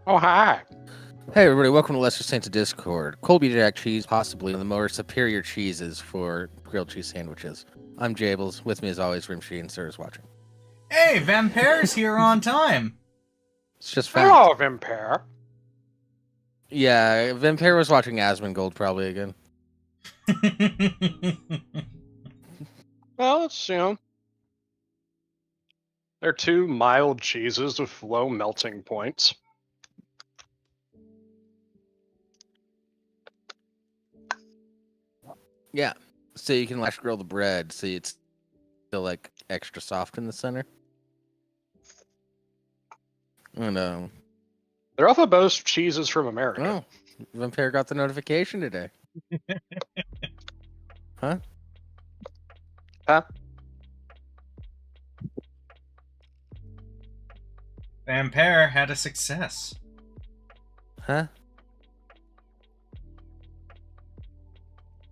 Oh, hi. Hey everybody, welcome to Lesser Saints of Discord. Colby Jack cheese, possibly the more superior cheeses for grilled cheese sandwiches. I'm Jables. With me as always, Rimshee and Sir is watching. Hey, Vampire's here on time. It's just fact. Hello, Vampire. Yeah, Vampire was watching Asmongold probably again. Well, it's, they're two mild cheeses with low melting points. Yeah, so you can grill the bread so it's still like extra soft in the center. And They're also both cheeses from America. oh, Vampire got the notification today. Huh? Vampire had a success. Huh?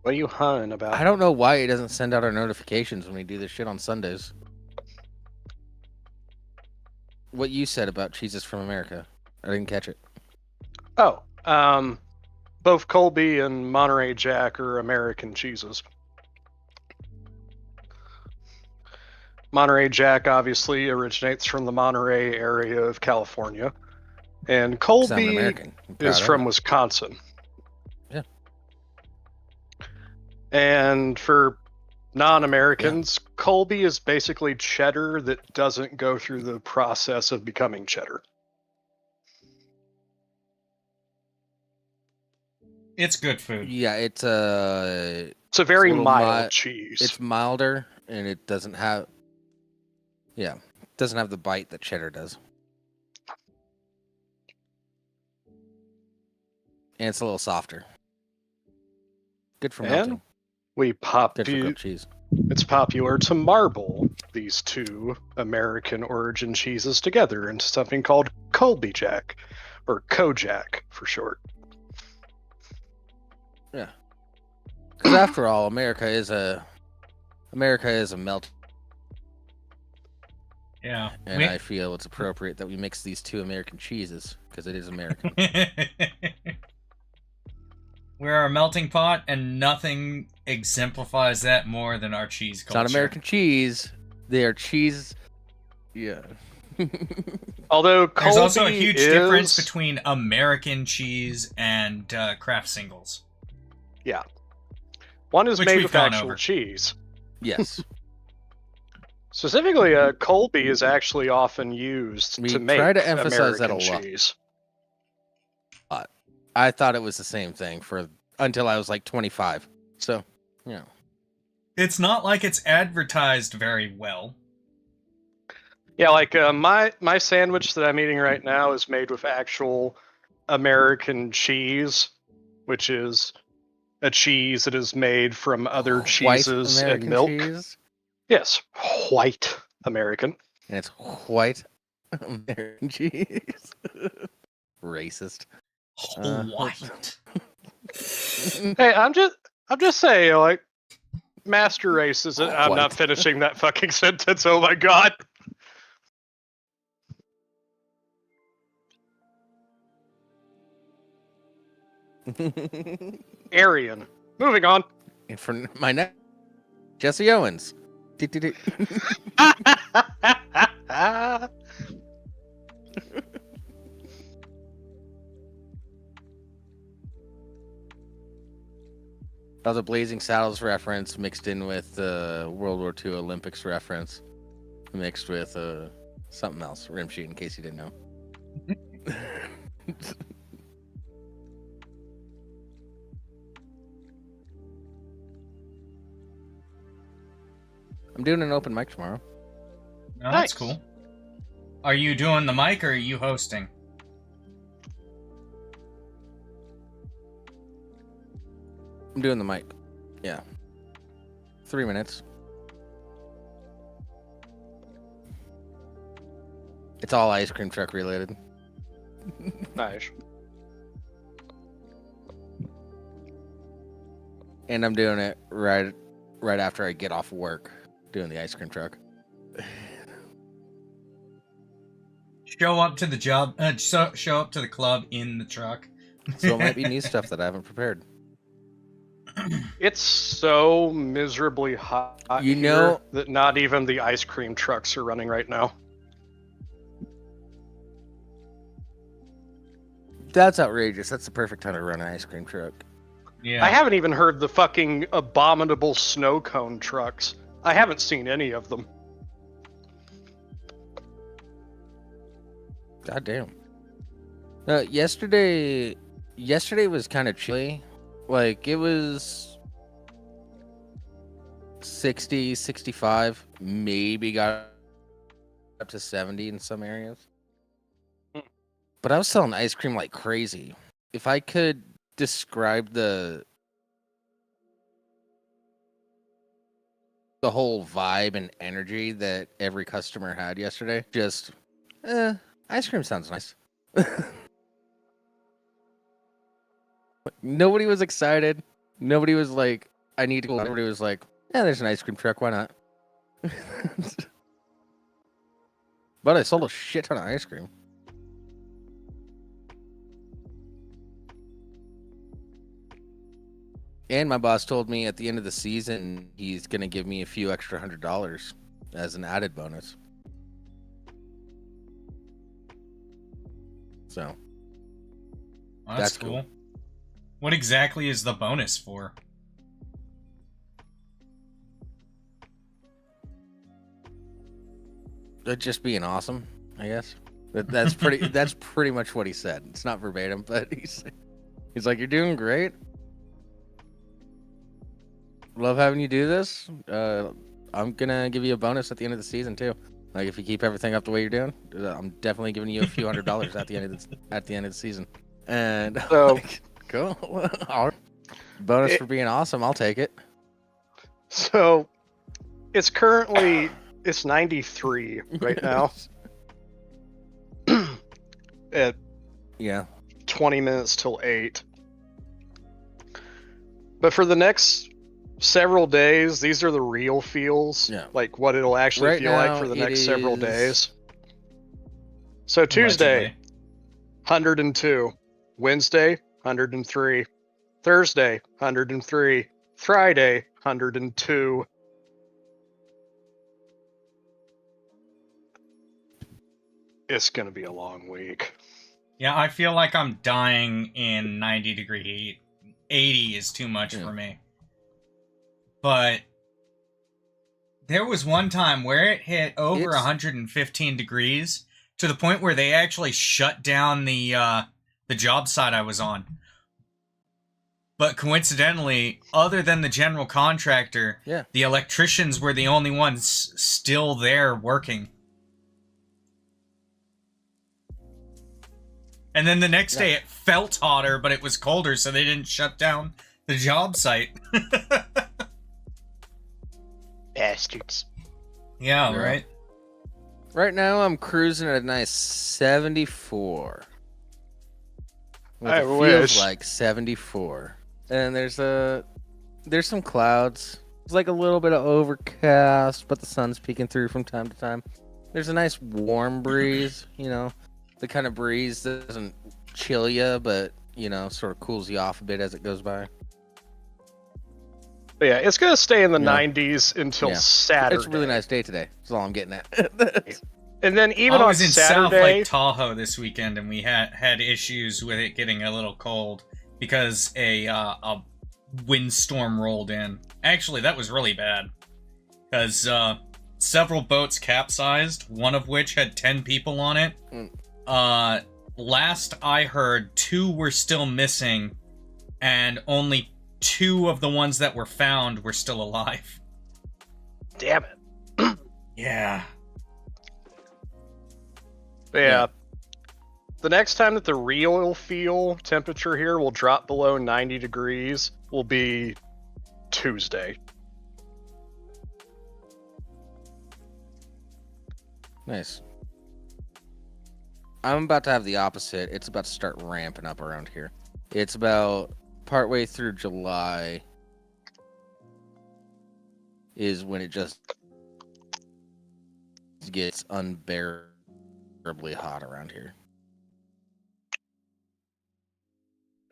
What are you hunting about? I don't know why it doesn't send out our notifications when we do this shit on Sundays. What you said about cheeses from America. I didn't catch it. Oh, both Colby and Monterey Jack are American cheeses. Monterey Jack obviously originates from the Monterey area of California, and Colby is from Wisconsin. Yeah. And for non-Americans, Colby is basically cheddar that doesn't go through the process of becoming cheddar. It's good food. Yeah, it's a very mild cheese. It's milder, and it doesn't have. Yeah, it doesn't have the bite that cheddar does. And it's a little softer. Good for melting. Good for grilled cheese. It's popular to marble these two American origin cheeses together into something called Colby Jack, or Kojak for short. Yeah, because after all, America is a melt. Yeah, and I feel it's appropriate that we mix these two American cheeses because it is American. We're a melting pot, and nothing exemplifies that more than our cheese culture. It's not American cheese; they are cheese. Yeah. Although Colby there's also a huge difference between American cheese and Kraft singles. Yeah, one is made with actual cheese. Yes. Specifically, Colby is actually often used to make try to emphasize American that a lot. cheese. I thought it was the same thing until I was like 25. So, yeah. It's not like it's advertised very well. Yeah, like my sandwich that I'm eating right now is made with actual American cheese, which is a cheese that is made from other cheeses and milk. Cheese? Yes, white American. And it's white American cheese. Racist. White. Hey, I'm just saying, like, master racism. I'm not finishing that fucking sentence. Oh my god. Aryan. Moving on. And for my next, Jesse Owens. That was a Blazing Saddles reference mixed in with World War II Olympics reference, mixed with something else, Rimshee, in case you didn't know. I'm doing an open mic tomorrow. Oh, that's cool. Are you doing the mic or are you hosting? I'm doing the mic. Yeah. 3 minutes. It's all ice cream truck related. Nice. And I'm doing it right after I get off work, doing the ice cream truck. Show up to the job. Show up to the club in the truck. So it might be new stuff that I haven't prepared. It's so miserably hot You here know- that not even the ice cream trucks are running right now. That's outrageous. That's the perfect time to run an ice cream truck. Yeah. I haven't even heard the fucking abominable snow cone trucks. I haven't seen any of them. God damn. Yesterday was kind of chilly. Like, it was 60, 65, maybe got up to 70 in some areas. But I was selling ice cream like crazy. If I could describe the whole vibe and energy that every customer had yesterday, just, ice cream sounds nice. Nobody was excited. Nobody was like, I need to go. Everybody was like, yeah, there's an ice cream truck. Why not? But I sold a shit ton of ice cream. And my boss told me at the end of the season, he's going to give me a few extra $100 as an added bonus. So, Well, That's that's cool. cool. What exactly is the bonus for? just being awesome, I guess. That's pretty. That's pretty much what he said. It's not verbatim, but he's like, "You're doing great. Love having you do this. I'm gonna give you a bonus at the end of the season too. Like, if you keep everything up the way you're doing, I'm definitely giving you a few $100 at the end of the season." And So- like, cool. All right. Bonus for being awesome. I'll take it. So, it's currently, it's 93 right now. At Yeah. 20 minutes till 8. But for the next several days, these are the real feels. Yeah. Like what it'll actually Right feel like now, for the it next several is- days. So Tuesday, Allegedly. 102. Wednesday, 103. Thursday, 103. Friday, 102. It's going to be a long week. Yeah, I feel like I'm dying in 90-degree heat. 80 is too much Yeah. for me. But there was one time where it hit over It's- 115 degrees to the point where they actually shut down the job site I was on. But coincidentally, other than the general contractor, Yeah. the electricians were the only ones still there working. And then the next day it felt hotter, but it was colder, so they didn't shut down the job site. Bastards. Yeah, Yeah. right? Right now, I'm cruising at a nice 74. Which I it feels wish. like 74. And there's some clouds. It's like a little bit of overcast, but the sun's peeking through from time to time. There's a nice warm breeze, the kind of breeze that doesn't chill you, but sort of cools you off a bit as it goes by. But yeah, it's going to stay in the Yeah. 90s until Yeah. Saturday. It's a really nice day today. That's all I'm getting at. And then even I on was in South Saturday, Lake Tahoe this weekend, and we had issues with it getting a little cold because a windstorm rolled in. Actually, that was really bad because several boats capsized, one of which had 10 people on it. Last I heard, 2 were still missing, and only 2 of the ones that were found were still alive. damn it. Yeah. But yeah. The next time that the real feel temperature here will drop below 90 degrees will be Tuesday. Nice. I'm about to have the opposite. It's about to start ramping up around here. It's about partway through July is when it just gets unbearable terribly hot around here.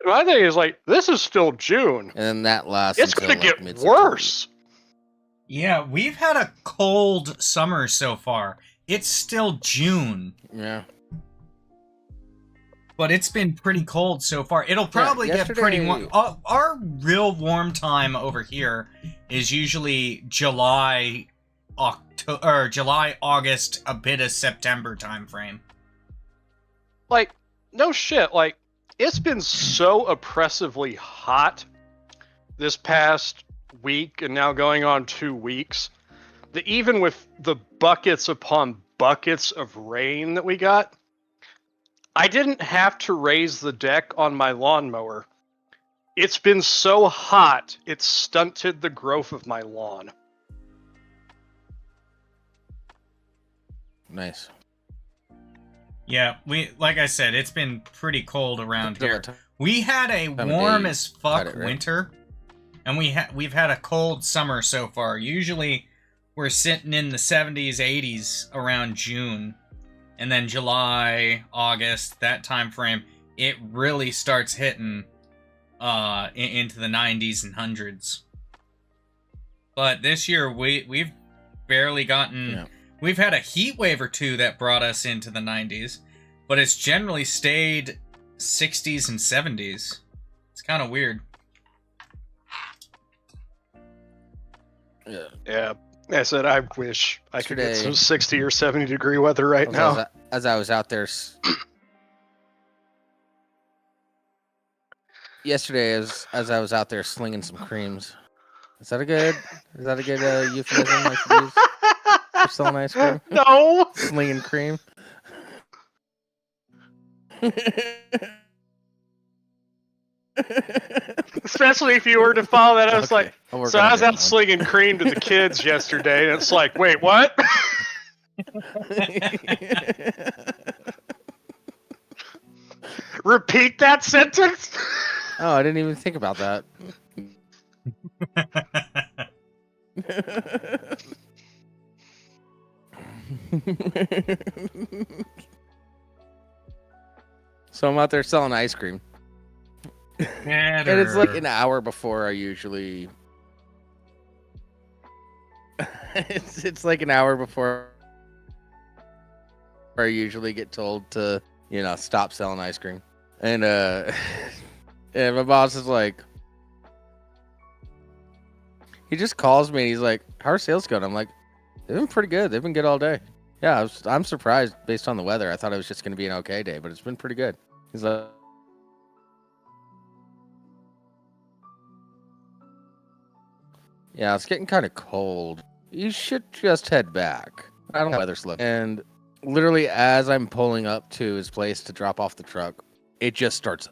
My thing is like, this is still June. And then that lasts It's until gonna like get mid-September. worse. Yeah, we've had a cold summer so far. It's still June, Yeah. but it's been pretty cold so far. It'll probably get pretty yesterday- warm. Our real warm time over here is usually July, July, August, a bit of September time frame. Like, no shit. Like, it's been so oppressively hot this past week and now going on 2 weeks that even with the buckets upon buckets of rain that we got, I didn't have to raise the deck on my lawnmower. It's been so hot, it stunted the growth of my lawn. Nice. Yeah, like I said, it's been pretty cold around Still a here. time We had a of warm day as fuck cut it, right? winter, and we've had a cold summer so far. Usually, we're sitting in the 70s, 80s around June, and then July, August, that time frame, it really starts hitting into the 90s and hundreds. But this year, we've barely gotten. Yeah. We've had a heat wave or two that brought us into the 90s, but it's generally stayed 60s and 70s. It's kind of weird. Yeah. Yeah. I said I wish I could get Yesterday- some 60 or 70 degree weather right now. As I was out there yesterday, as I was out there slinging some creams. Is that a good euphemism I should use for selling ice cream? No. Slinging cream. Especially if you were to follow that, I was like, I'll work so on I was that out one. slinging cream to the kids yesterday, and it's like, wait, what? Repeat that sentence? Oh, I didn't even think about that. So I'm out there selling ice cream. And it's like an hour before I usually. It's like an hour before I usually get told to, stop selling ice cream. And and my boss is like, he just calls me and he's like, "How are sales going?" I'm like, "They've been pretty good. They've been good all day." Yeah, I'm surprised based on the weather. I thought it was just going to be an okay day, but it's been pretty good. He's like, "Yeah, it's getting kind of cold. You should just head back." I don't know how the weather's looking. And literally as I'm pulling up to his place to drop off the truck, it just starts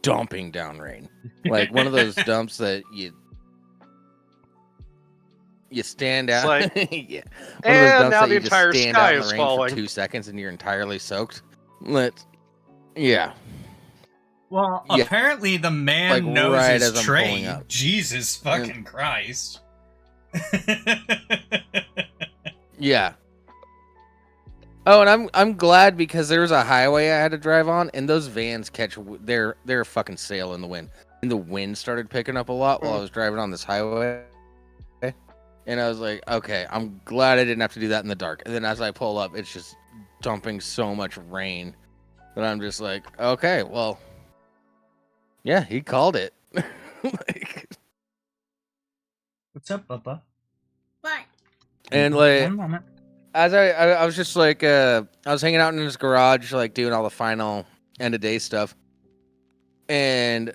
dumping down rain. Like one of those dumps that you stand out. Like, yeah. One of those and dumps now that the you just entire stand sky out in is the rain falling. for 2 seconds and you're entirely soaked. Yeah. Well, Yeah. apparently the man Like, knows right his as I'm pulling trade. up. Jesus fucking Christ. Yeah. Oh, and I'm glad because there was a highway I had to drive on, and those vans they're fucking sail in the wind. And the wind started picking up a lot while I was driving on this highway. And I was like, okay, I'm glad I didn't have to do that in the dark. And then as I pull up, it's just dumping so much rain that I'm just like, okay, well, yeah, he called it. What's up, Bubba? What? And like, One moment. as I was just like, I was hanging out in his garage, like doing all the final end of day stuff, and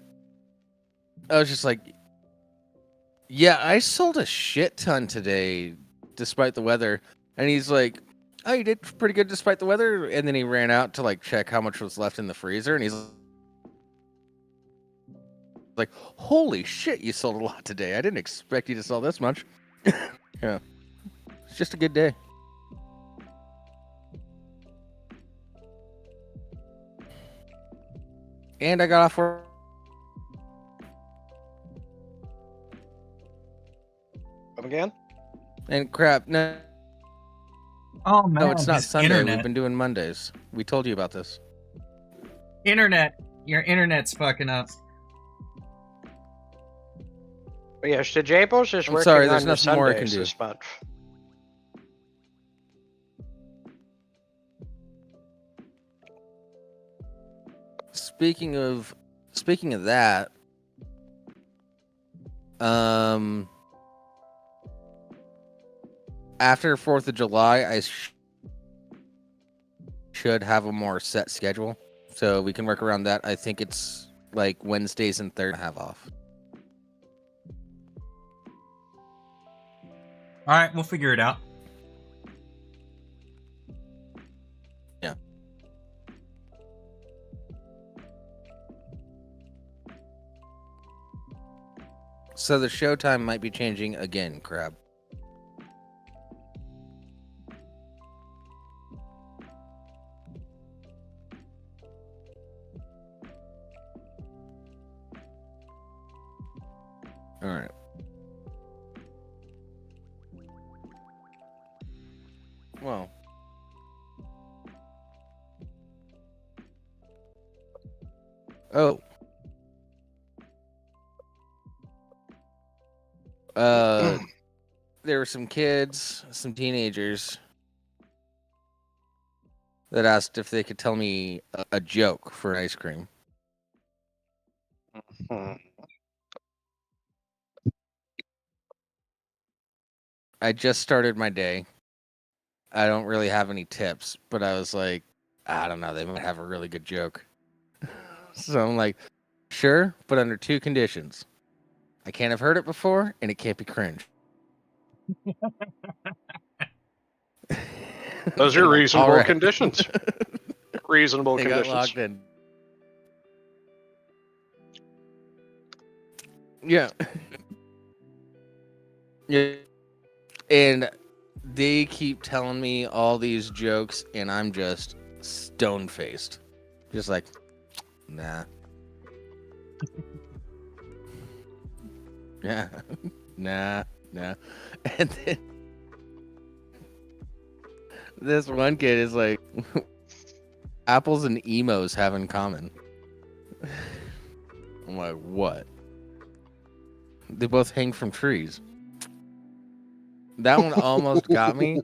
I was just like, yeah, I sold a shit ton today, despite the weather. And he's like, oh, you did pretty good despite the weather. And then he ran out to like check how much was left in the freezer, and he's like, holy shit, you sold a lot today. I didn't expect you to sell this much. Yeah, it's just a good day. And I got off work. Come again? And crap, no. Oh man, No, it's not his Sunday. internet. We've been doing Mondays. We told you about this. Internet. Your internet's fucking up. Yes, the Jables is I'm working sorry, there's on the nothing more I can Sundays do. this month. Speaking of that, after 4th of July, I should have a more set schedule, so we can work around that. I think it's like Wednesdays and Thursdays I have off. All right, we'll figure it out. Yeah. So the showtime might be changing again, Crab. All right. Well. Oh. There were some kids, some teenagers, that asked if they could tell me a joke for ice cream. Hmm. I just started my day. I don't really have any tips, but I was like, I don't know, they might have a really good joke. So I'm like, sure, but under 2 conditions. I can't have heard it before, and it can't be cringe. Those are Like, reasonable all right. conditions. Reasonable They got conditions. locked in. Yeah. Yeah. And they keep telling me all these jokes, and I'm just stone-faced. Just like, nah. Yeah. Nah. And then this one kid is like, apples and emos have in common. I'm like, what? They both hang from trees. That one almost got me,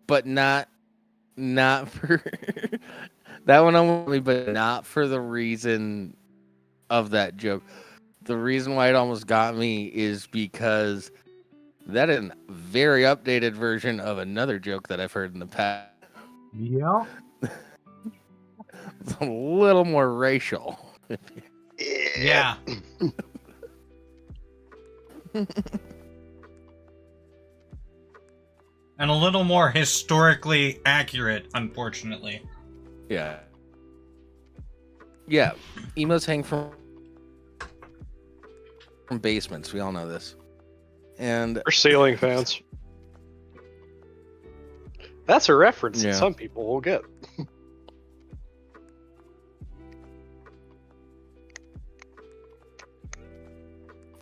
but not for that one almost got me, but not for the reason of that joke. The reason why it almost got me is because that is a very updated version of another joke that I've heard in the past. Yeah. It's a little more racial. Yeah. And a little more historically accurate, unfortunately. Yeah. Yeah. Emos hang from basements. We all know this. And Or ceiling fans. That's a reference Yeah. that some people will get.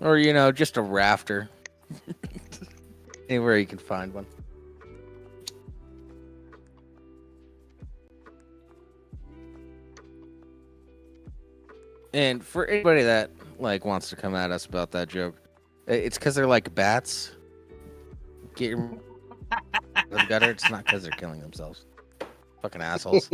or, you know, just a rafter. Anywhere you can find one. And for anybody that like wants to come at us about that joke, it's because they're like bats. Get your out of the gutter. It's not because they're killing themselves. Fucking assholes.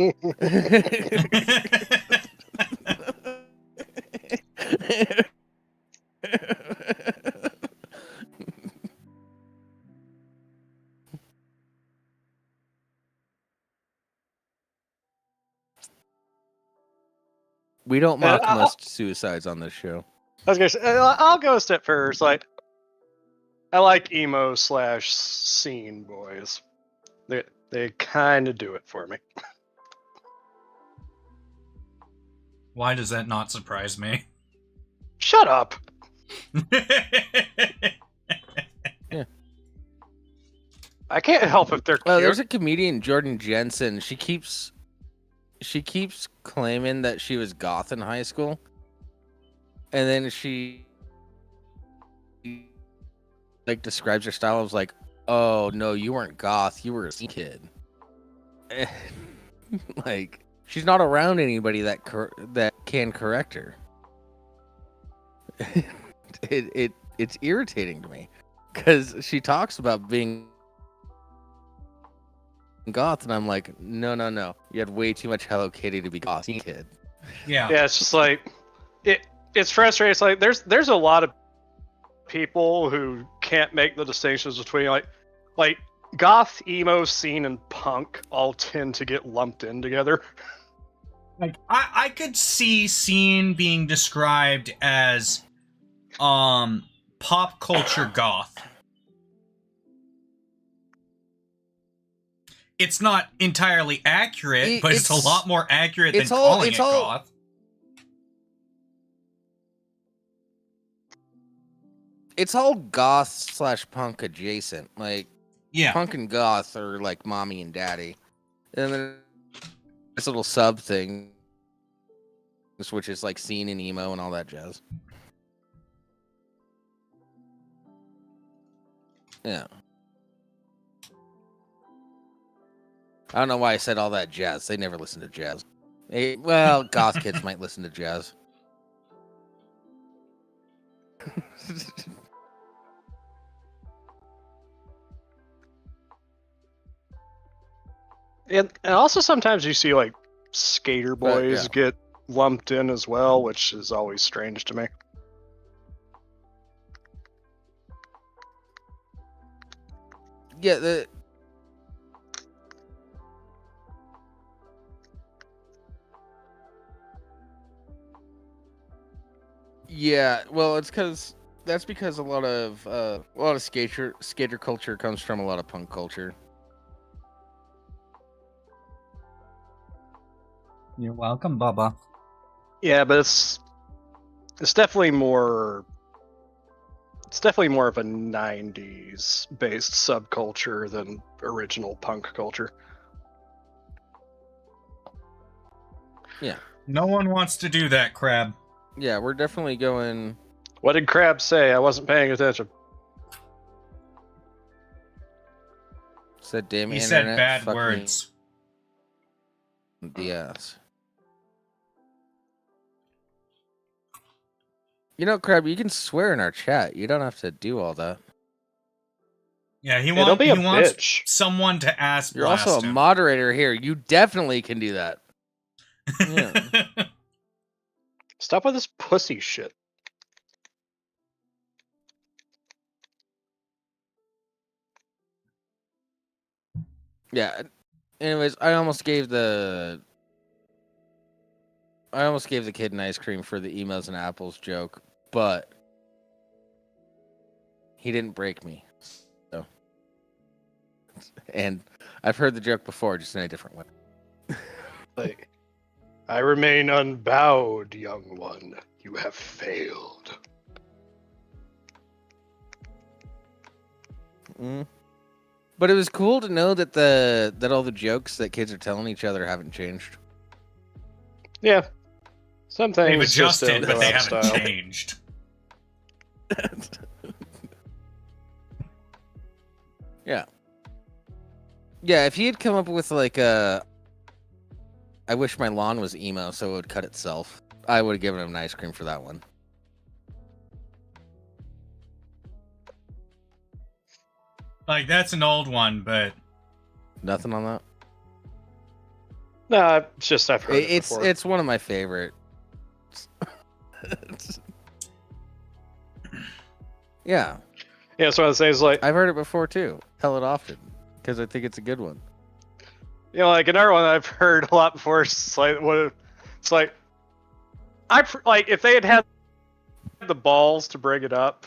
We don't mock most suicides on this show. I was gonna say, I'll go a step first. Like, I like emo / scene boys. They kind of do it for me. Why does that not surprise me? Shut up. Yeah. I can't help if they're cute. Well, there's a comedian, Jordan Jensen. She keeps claiming that she was goth in high school, and then she like describes her style as like oh no, you weren't goth, you were a kid. Like, she's not around anybody that can correct her. It's irritating to me because she talks about being goth, and I'm like, no, you had way too much Hello Kitty to be goth, kid. Yeah. Yeah, it's just like it's frustrating. It's like there's a lot of people who can't make the distinctions between like goth, emo, scene, and punk all tend to get lumped in together. Like I could see scene being described as pop culture goth. It's not entirely accurate, but it's a lot more accurate than calling it goth. It's all goth / punk adjacent. Like, Yeah. punk and goth are like mommy and daddy. And then this little sub thing, which is like scene and emo and all that jazz. Yeah. I don't know why I said all that jazz. They never listen to jazz. Well, goth kids might listen to jazz. And also sometimes you see like skater boys get lumped in as well, which is always strange to me. Yeah, yeah, well, it's because that's because a lot of skater culture comes from a lot of punk culture. You're welcome, Bubba. Yeah, but it's definitely more. It's definitely more of a '90s based subculture than original punk culture. Yeah. No one wants to do that, Crab. Yeah, we're definitely going. What did Crab say? I wasn't paying attention. Said damn He internet. said bad fuck me words. in the ass. You know, Crab, you can swear in our chat. You don't have to do all that. Yeah, he Don't be a wants bitch. someone to ask. You're also a him. moderator here. You definitely can do that. Yeah. Stop with this pussy shit. Yeah. Anyways, I almost gave the kid an ice cream for the emos and apples joke, but he didn't break me. So, and I've heard the joke before, just in a different way. Like, I remain unbowed, young one. You have failed. But it was cool to know that that all the jokes that kids are telling each other haven't changed. Yeah. Some things They've just adjusted, don't but go they out of haven't style. changed. Yeah. Yeah, if he had come up with like a I wish my lawn was emo so it would cut itself, I would have given him an ice cream for that one. Like, that's an old one, but Nothing on that? No, it's just I've heard it It's before. it's one of my favorites. Yeah. Yeah, so I was saying is like, I've heard it before too. Tell it often because I think it's a good one. you know, like another one I've heard a lot before. It's like what? It's like like if they had the balls to bring it up,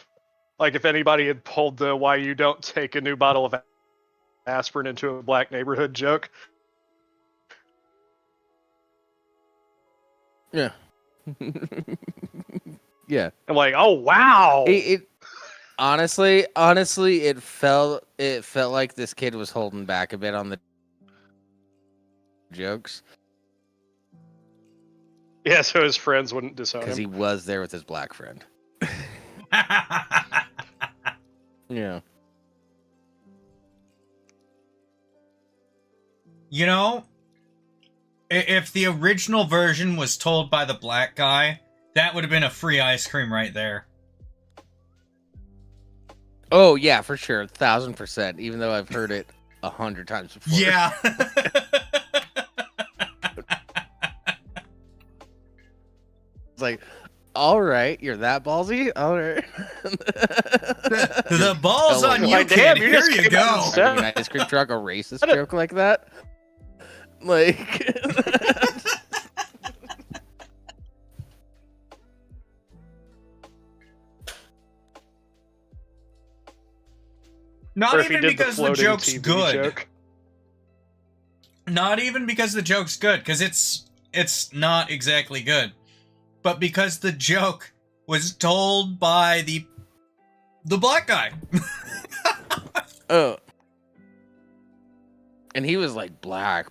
like if anybody had pulled the "why you don't take a new bottle of aspirin into a black neighborhood" joke. Yeah. Yeah. I'm like, oh wow. It honestly it felt like this kid was holding back a bit on the jokes Yeah, so his friends wouldn't disown because him. he was there with his black friend. Yeah. You know, if the original version was told by the black guy, that would have been a free ice cream right there. Oh yeah, for sure, 1,000%. Even though I've heard it 100 times before. Yeah. It's like, all right, you're that ballsy. All right. The ball's on you, Like, kid. damn, you Here just you came out go. and Driving an ice cream truck, a racist joke like that. Like, Not Or if he even did because the floating joke's TV good. joke. Not even because the joke's good, because it's not exactly good. But because the joke was told by the black guy. oh. And he was like black.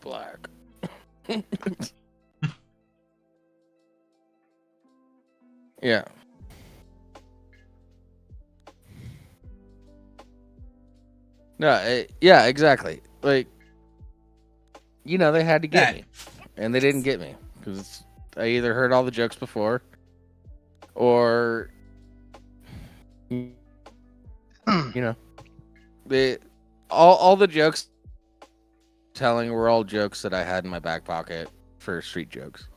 Yeah. No, yeah, exactly. Like, you know, they had to get me, and they didn't get me because I either heard all the jokes before, or you know, all the jokes telling were all jokes that I had in my back pocket for street jokes.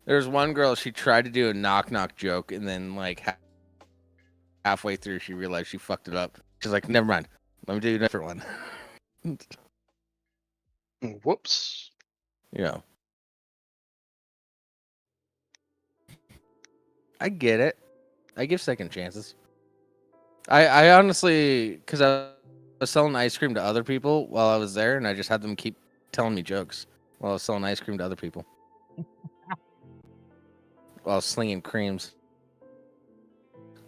There's one girl, she tried to do a knock joke, and then like halfway through she realized she fucked it up. She's like, never mind, let me do a different one. Whoops. Yeah, I get it. I give second chances. I honestly, because I was selling ice cream to other people while I was there, and I just had them keep telling me jokes while I was selling ice cream to other people. While I was slinging creams.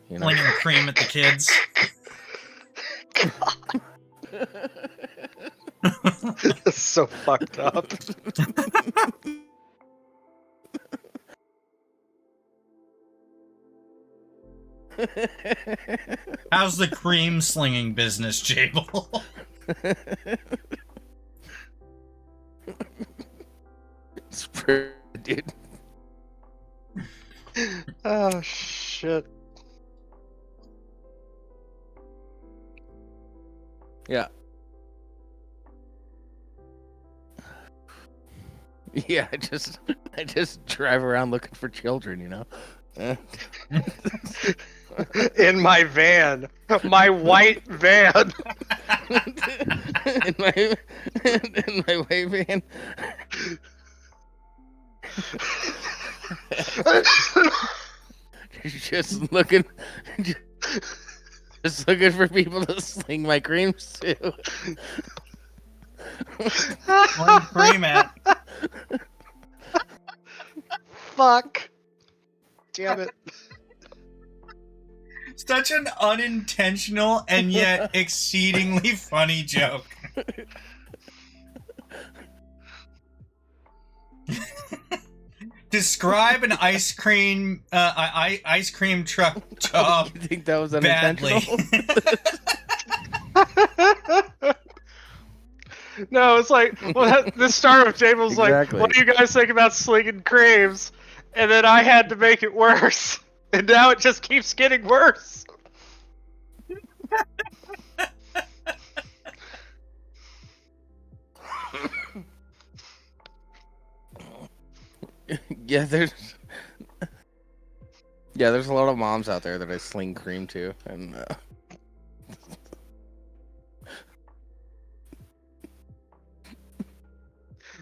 You know? Slinging cream at the kids. That's so fucked up. How's the cream slinging business, Jable? It's pretty, dude. Oh shit. Yeah. Yeah, I just drive around looking for children, you know. In my van. My white van. in my white van. just looking for people to sling my creams to. Sling cream at. Fuck. Damn it. Such an unintentional and yet exceedingly funny joke. Describe an ice cream truck job You think that was badly. unintentional? No, it's like, well, the start of Jables like, Exactly. what do you guys think about slinging creams? And then I had to make it worse. And now it just keeps getting worse. Yeah, there's a lot of moms out there that I sling cream to, and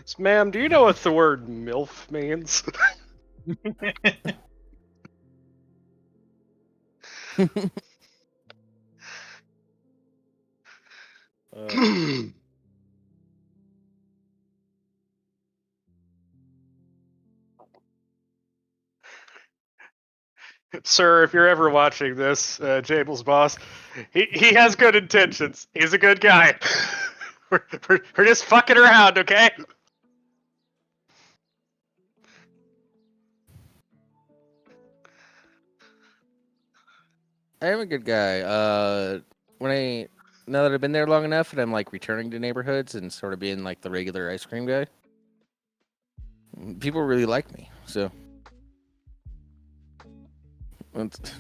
So, ma'am, do you know what the word MILF means? Sir, if you're ever watching this, Jables' boss, he has good intentions. He's a good guy. we're just fucking around, okay? I am a good guy. Now that I've been there long enough and I'm like returning to neighborhoods and sort of being like the regular ice cream guy, people really like me. So it's-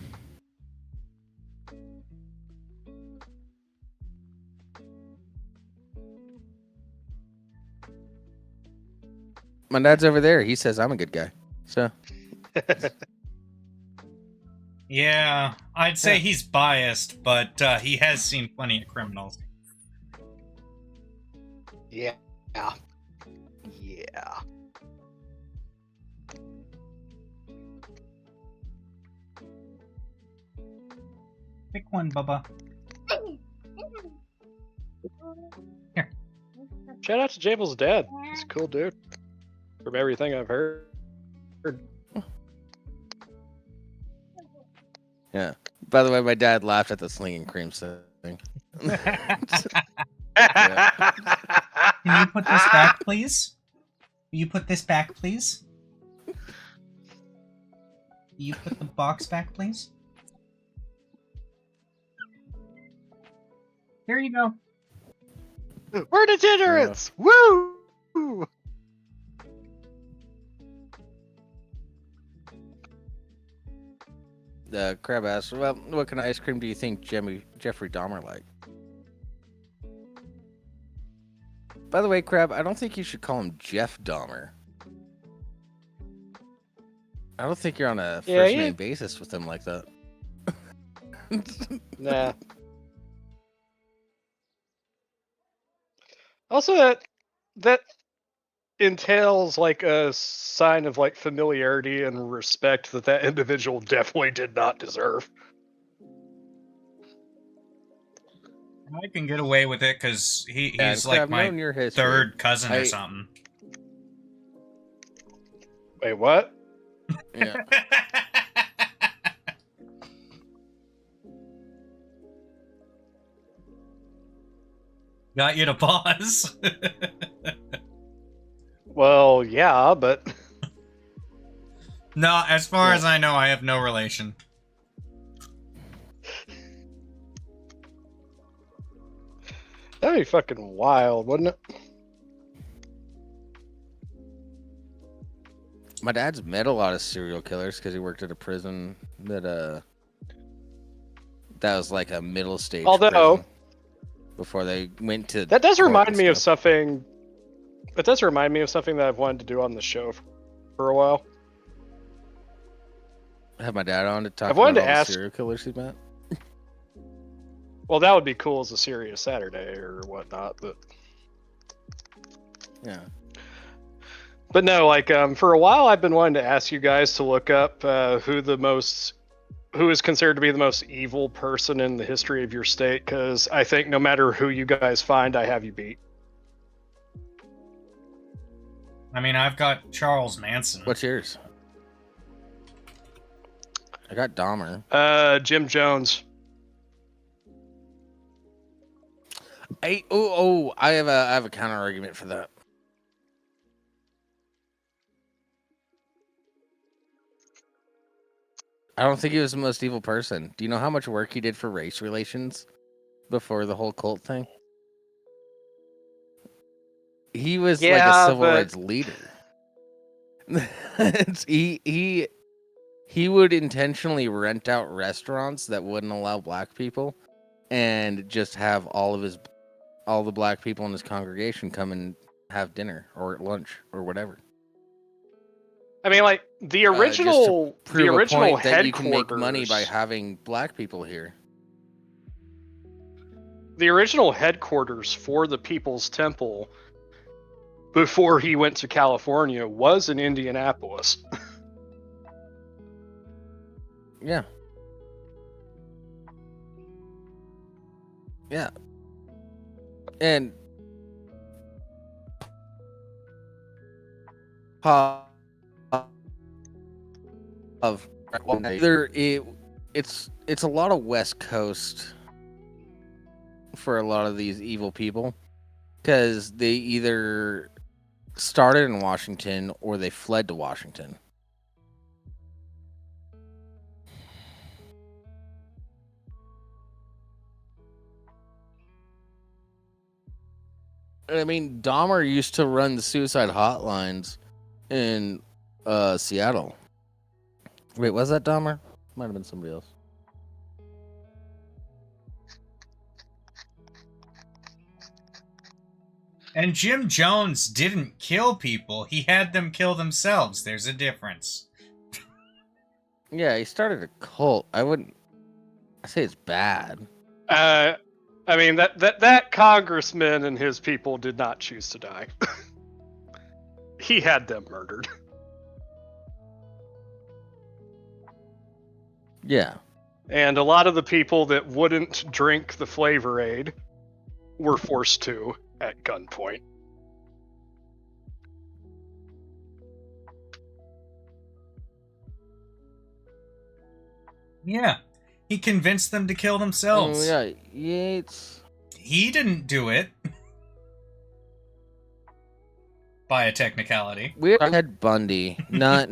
my dad's over there. He says I'm a good guy. So Yeah, I'd say Yeah. he's biased, but he has seen plenty of criminals. Yeah. Yeah. Pick one, Bubba. Shout out to Jables' dad. He's a cool dude. From everything I've heard. yeah. By the way, my dad laughed at the slinging cream thing. Can you put this back, please? Will you put this back, please? Will you put the box back, please? Here you go. We're degenerates! Woo! Crab asked, well, what kind of ice cream do you think Jeffrey Dahmer liked? By the way, Crab, I don't think you should call him Jeff Dahmer. I don't think you're on a Yeah, first he- name basis with him like that. Nah. Also, that entails like a sign of like familiarity and respect that individual definitely did not deserve. I can get away with it because he's Yeah, like Crab, my knowing your history, third cousin or I- something. Wait, what? Yeah. Got you to pause. Well, yeah, but No, as far Yeah. as I know, I have no relation. that'd be fucking wild, wouldn't it? My dad's met a lot of serial killers because he worked at a prison that was like a middle stage Although- prison before they went to That does court remind and me of stuff. something. It does remind me of something that I've wanted to do on the show for a while. Have my dad on to talk I've wanted about to all ask- the serial killers he met. Well, that would be cool as a serious Saturday or whatnot, but Yeah. But no, like for a while, I've been wanting to ask you guys to look up who is considered to be the most evil person in the history of your state, because I think no matter who you guys find, I have you beat. I mean, I've got Charles Manson. What's yours? I got Dahmer. Jim Jones. I have a counter argument for that. I don't think he was the most evil person. Do you know how much work he did for race relations before the whole cult thing? He was like a Yeah, civil but- rights leader. he would intentionally rent out restaurants that wouldn't allow black people and just have all the black people in his congregation come and have dinner or lunch or whatever. I mean, like the Just to original, Prove the original a point that headquarters. you can make money by having black people here. The original headquarters for the People's Temple, before he went to California, was in Indianapolis. Yeah. Yeah. And it's a lot of West Coast for a lot of these evil people, because they either started in Washington or they fled to Washington. I mean, Dahmer used to run the suicide hotlines in Seattle. Wait, was that Dahmer? Might have been somebody else. And Jim Jones didn't kill people. He had them kill themselves. There's a difference. Yeah, he started a cult. I wouldn't say it's bad. I mean that congressman and his people did not choose to die. He had them murdered. Yeah. And a lot of the people that wouldn't drink the Flavor Aid were forced to at gunpoint. Yeah. He convinced them to kill themselves. Oh, yeah, Yates. He didn't do it. By a technicality. We had Bundy. Not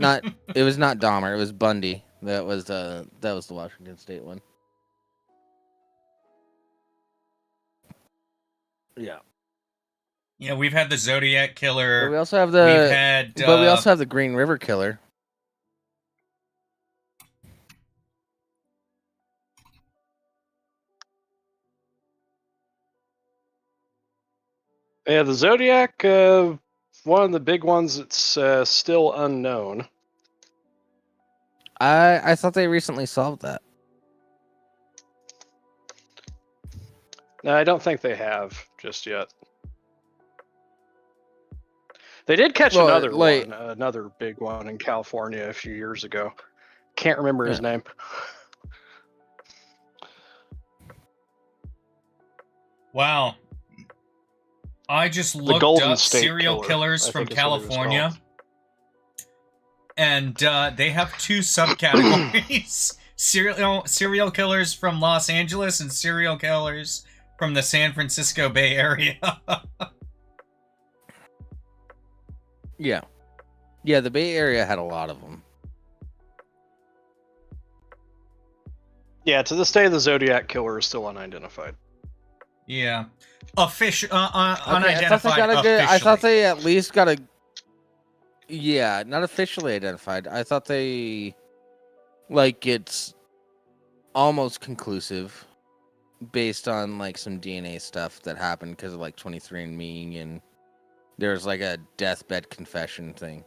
it was not Dahmer, it was Bundy. That was the Washington State one. Yeah. Yeah, we've had the Zodiac Killer. But we also have We've had but we also have the Green River Killer. Yeah, the Zodiac, one of the big ones that's still unknown. I thought they recently solved that. No, I don't think they have just yet. They did catch another one, another big one in California a few years ago. Can't remember his name. Wow. I just looked Golden up State serial Killer, killers I from think is what it was California. called. And they have two subcategories. serial killers from Los Angeles and serial killers from the San Francisco Bay Area. Yeah. Yeah, the Bay Area had a lot of them. Yeah, to this day, the Zodiac Killer is still unidentified. Yeah. Unidentified I thought they at least got a... Yeah, not officially identified. I thought they... Like, it's almost conclusive based on, like, some DNA stuff that happened because of, like, 23andMe, and there's, like, a deathbed confession thing.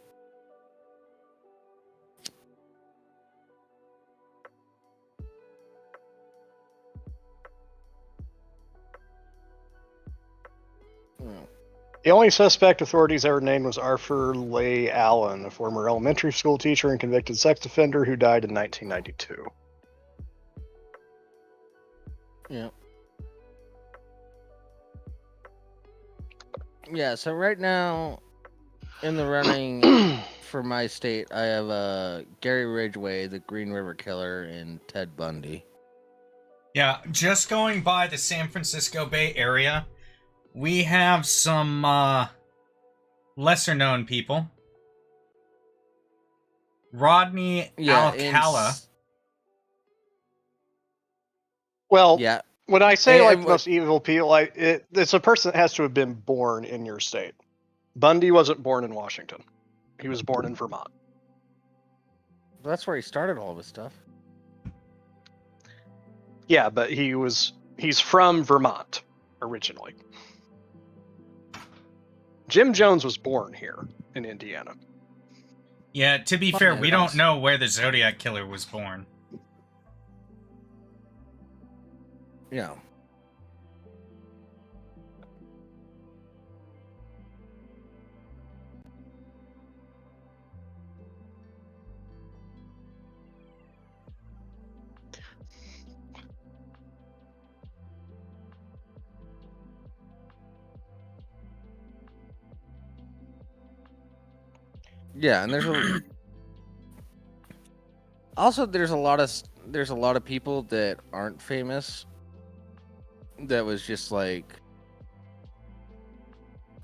The only suspect authorities ever named was Arthur Leigh Allen, a former elementary school teacher and convicted sex offender who died in 1992. Yeah. Yeah, so right now, in the running for my state, I have Gary Ridgway, the Green River Killer, and Ted Bundy. Yeah, just going by the San Francisco Bay Area, we have some lesser-known people. Rodney Alcala. Well, yeah. When I say like most evil people, it's a person that has to have been born in your state. Bundy wasn't born in Washington. He was born in Vermont. That's where he started all of his stuff. Yeah, but he's from Vermont originally. Jim Jones was born here in Indiana. Yeah, to be fair, we don't know where the Zodiac Killer was born. Yeah. Yeah, and there's a lot of people that aren't famous. That was just like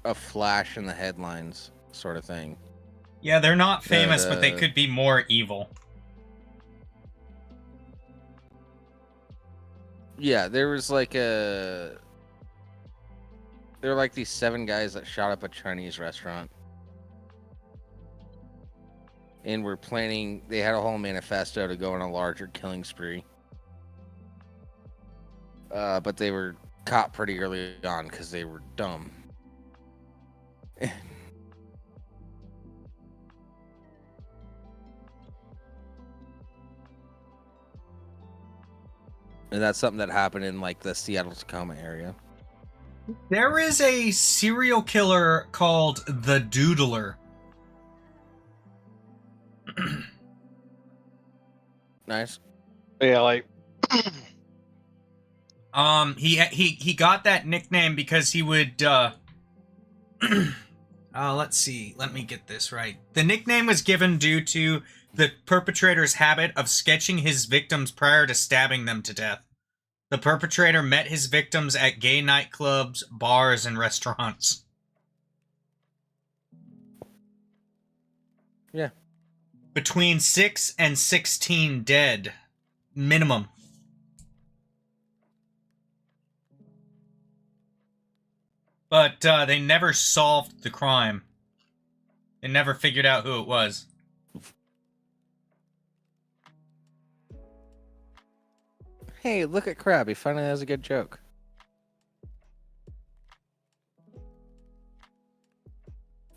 a flash in the headlines sort of thing. Yeah, they're not famous, but they could be more evil. Yeah, there was like a They're like these 7 guys that shot up a Chinese restaurant. And were planning, they had a whole manifesto to go on a larger killing spree. But they were caught pretty early on because they were dumb. And that's something that happened in like the Seattle-Tacoma area. There is a serial killer called the Doodler. Nice. Yeah, like He got that nickname because he would let's see, let me get this right. The nickname was given due to the perpetrator's habit of sketching his victims prior to stabbing them to death. The perpetrator met his victims at gay nightclubs, bars, and restaurants. Yeah. Between 6 and 16 dead. Minimum. But they never solved the crime. They never figured out who it was. Hey, look at Crab. He finally has a good joke.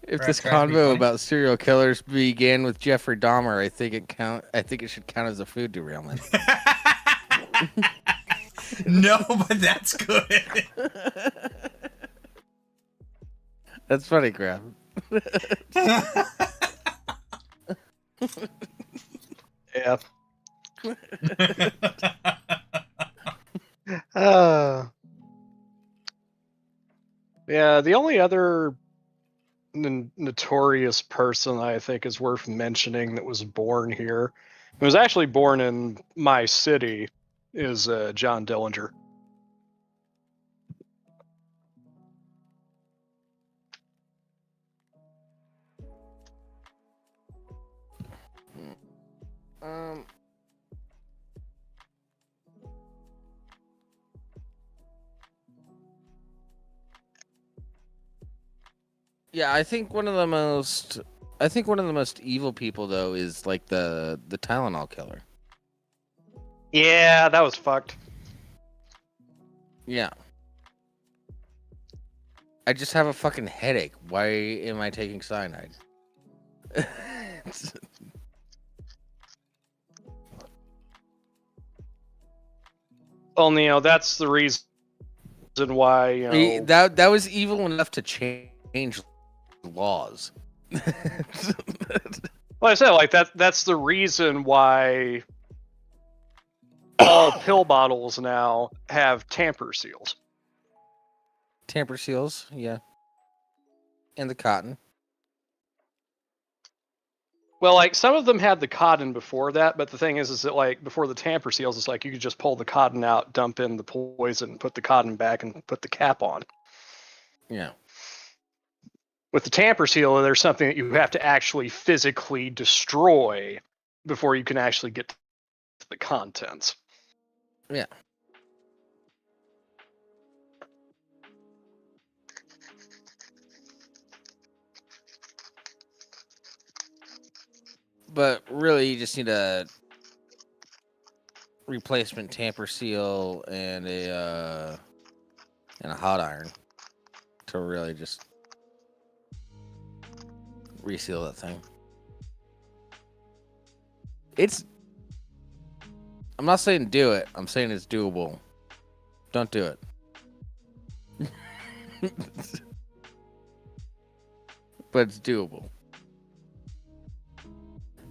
If this Crab tried to be convo funny. about serial killers began with Jeffrey Dahmer, I think it should count as a food derailment. No, but that's good. That's funny, Crab. yeah. Yeah, the only other notorious person I think is worth mentioning that was born here, who was actually born in my city, is John Dillinger. Yeah, I think one of the most evil people though is like the Tylenol killer. Yeah, that was fucked. Yeah. I just have a fucking headache. Why am I taking cyanide? Well, you know, that's the reason why, you know... That was evil enough to change laws. Well, I said, like, that's the reason why all pill bottles now have tamper seals. Tamper seals, yeah. And the cotton. Well, like, some of them had the cotton before that, but the thing is that, like, before the tamper seals, it's like you could just pull the cotton out, dump in the poison, put the cotton back, and put the cap on. Yeah. With the tamper seal, there's something that you have to actually physically destroy before you can actually get to the contents. Yeah. But really, you just need a replacement tamper seal and a hot iron to really just reseal that thing. I'm not saying do it. I'm saying it's doable. Don't do it. But it's doable.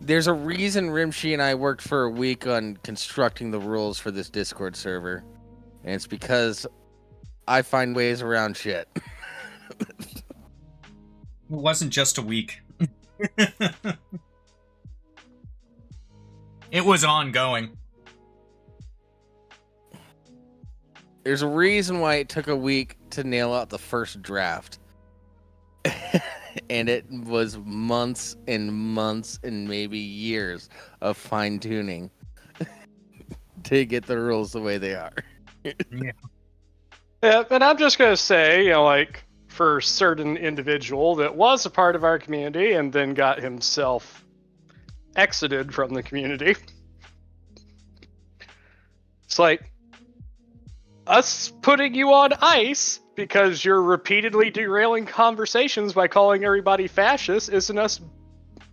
There's a reason Rimshee and I worked for a week on constructing the rules for this Discord server. And it's because I find ways around shit. It wasn't just a week. It was ongoing. There's a reason why it took a week to nail out the first draft. And it was months and months and maybe years of fine-tuning to get the rules the way they are. Yeah. Yeah, and I'm just gonna say, like for a certain individual that was a part of our community and then got himself exited from the community. It's like us putting you on ice because you're repeatedly derailing conversations by calling everybody fascist isn't us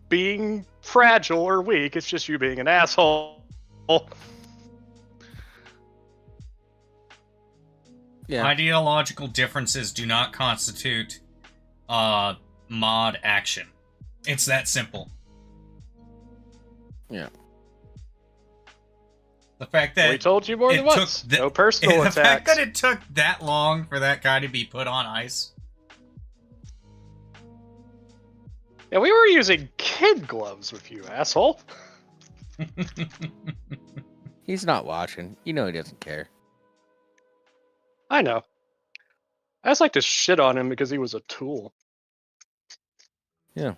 being fragile or weak. It's just you being an asshole. Yeah. Ideological differences do not constitute mod action. It's that simple. Yeah. The fact that We told you more than once. No personal the attacks. fact that it took that long for that guy to be put on ice. Yeah, we were using kid gloves with you, asshole. He's not watching. You know he doesn't care. I know. I just like to shit on him because he was a tool. Yeah.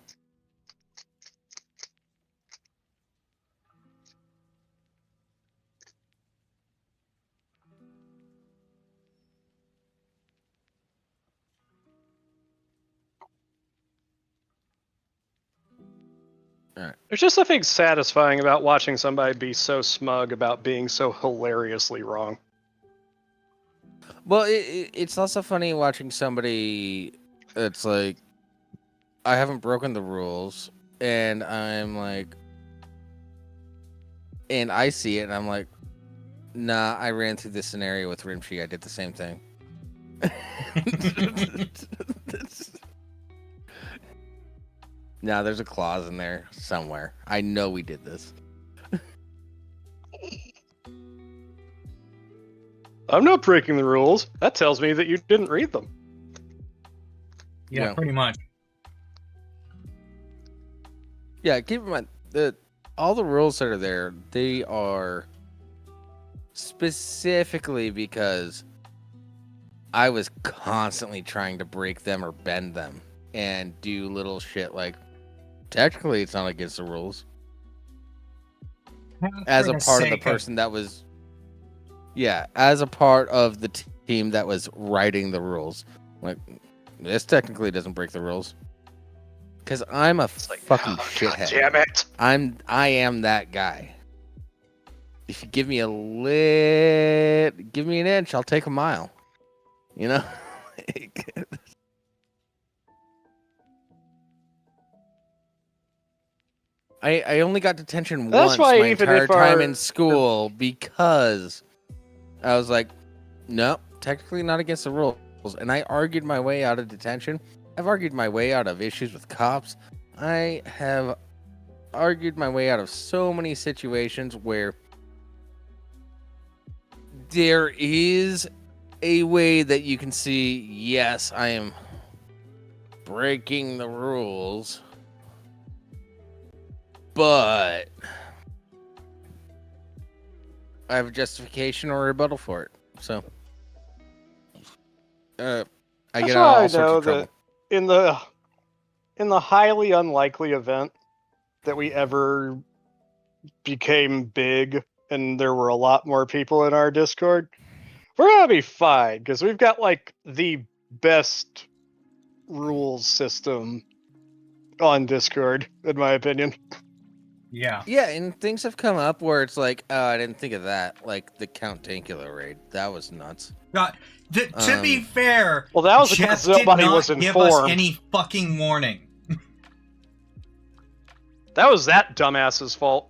There's just something satisfying about watching somebody be so smug about being so hilariously wrong. Well, it's also funny watching somebody that's like, I haven't broken the rules, and I'm like, and I see it, and I'm like, nah, I ran through this scenario with Rimshee. I did the same thing. Nah, there's a clause in there somewhere. I know we did this. I'm not breaking the rules. That tells me that you didn't read them. Yeah, pretty much. Yeah, keep in mind that all the rules that are there, they are specifically because I was constantly trying to break them or bend them and do little shit like, technically it's not against the rules. As a part of the person that was, yeah, as a part of the team that was writing the rules, like, this technically doesn't break the rules. Because I'm a fucking shithead. God damn it. I am that guy. If you give me give me an inch, I'll take a mile. You know? I only got detention That's once why my even entire if time our- in school because I was like, nope, technically not against the rules. And I argued my way out of detention. I've argued my way out of issues with cops. I have argued my way out of so many situations where there is a way that you can see, yes, I am breaking the rules, but I have a justification or a rebuttal for it. So, I That's get why out I all sorts know of trouble. that in the highly unlikely event that we ever became big and there were a lot more people in our Discord, we're gonna be fine because we've got like the best rules system on Discord, in my opinion. Yeah. Yeah, and things have come up where it's like, oh, I didn't think of that. Like the Count Dankula raid. That was nuts. God, to be fair, Well, that was Jeff because did nobody not was give us informed. any fucking warning. That was that dumbass's fault.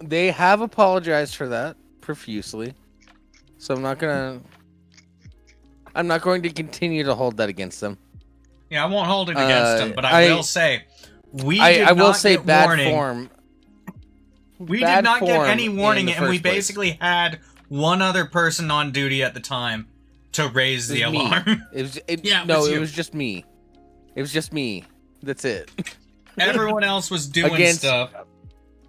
They have apologized for that profusely. So I'm not going to continue to hold that against them. Yeah, I won't hold it against them, but I will say, I will say get bad warning. form. We bad did not get form any warning, in the and we first place. basically had one other person on duty at the time to raise the It was me. alarm. Yeah, no, was it you. was just me. It was just me. That's it. Everyone else was doing Against- stuff.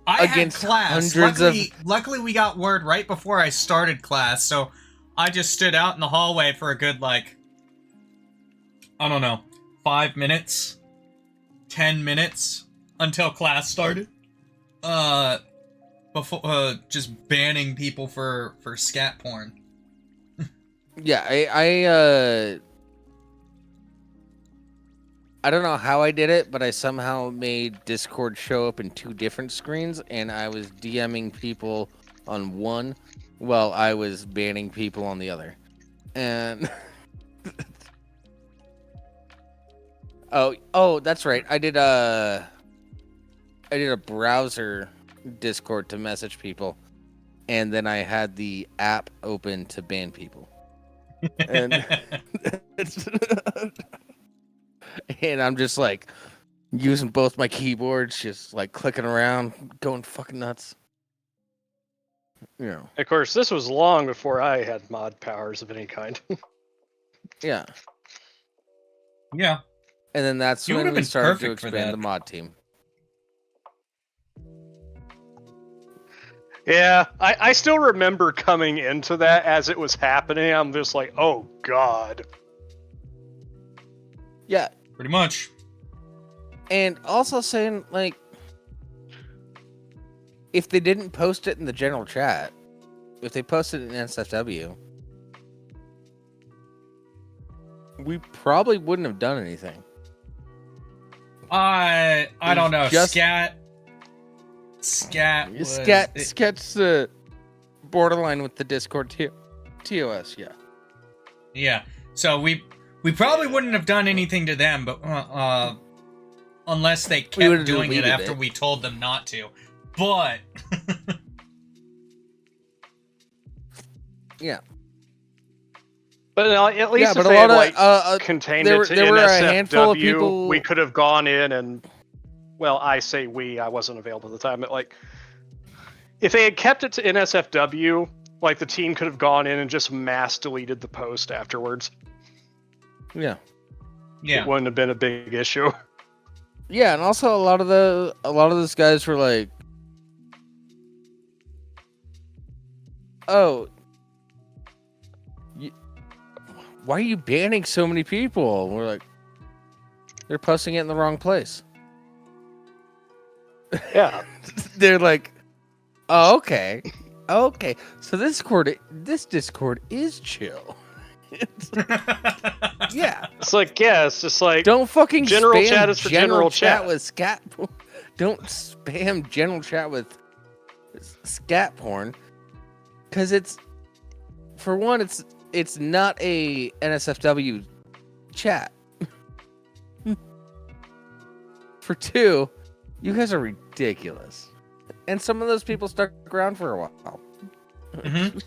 I had against class. hundreds Luckily, we got word right before I started class, so I just stood out in the hallway for a good, like, I don't know, 5 minutes, 10 minutes until class started. Before just banning people for scat porn. Yeah, I don't know how I did it, but I somehow made Discord show up in 2 different screens, and I was DMing people on one while I was banning people on the other. And oh, that's right. I did a browser Discord to message people, and then I had the app open to ban people. And and I'm just like using both my keyboards, just like clicking around, going fucking nuts. You know. Of course, this was long before I had mod powers of any kind. Yeah. Yeah. And then that's You when would've we been started to perfect for expand that. the mod team. Yeah, I still remember coming into that as it was happening. I'm just like, oh god. Yeah. Pretty much. And also saying, like, if they didn't post it in the general chat, if they posted it in NSFW, we probably wouldn't have done anything. I don't know. Just- Scat was... Scat's borderline with the Discord TOS, yeah. Yeah. So we probably wouldn't have done anything to them, but unless they kept would've doing it deleted after it. we told them not to. But Yeah. But at least Yeah, if but a they lot had, of contained there it were- to there were a NSFW, handful of people- we could have gone in and, well, I say we, I wasn't available at the time, but like, if they had kept it to NSFW, like the team could have gone in and just mass deleted the post afterwards. yeah. yeah. It wouldn't have been a big issue. Yeah, and also a lot of those guys were like, "Oh, why are you banning so many people?" And we're like, "They're posting it in the wrong place." Yeah. They're like, "Oh, okay, okay. So this Discord is chill." Yeah. It's like, yeah, it's just like, Don't fucking General spam chat is for general chat. with scat. Don't spam general chat with scat porn, because it's, for one, it's not a NSFW chat. For two, you guys are ridiculous, and some of those people stuck around for a while. Mm-hmm.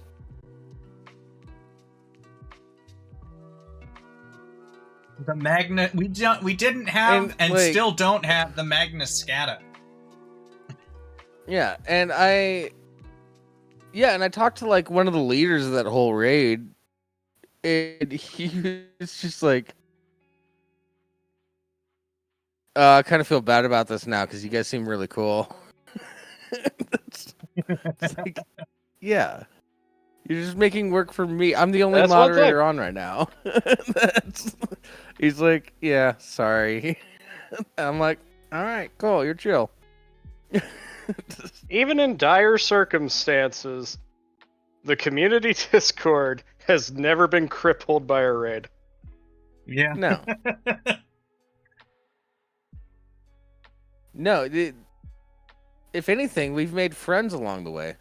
The Magna... We didn't have and like, still don't have the Magna Scata. Yeah, and I talked to like one of the leaders of that whole raid, and he was just like, I kind of feel bad about this now because you guys seem really cool. It's like, yeah, you're just making work for me. I'm the only That's one moderator on right now. He's like, yeah, sorry. I'm like, all right, cool, you're chill. even in dire circumstances, the community Discord has never been crippled by a raid. Yeah. No. No, if anything, we've made friends along the way.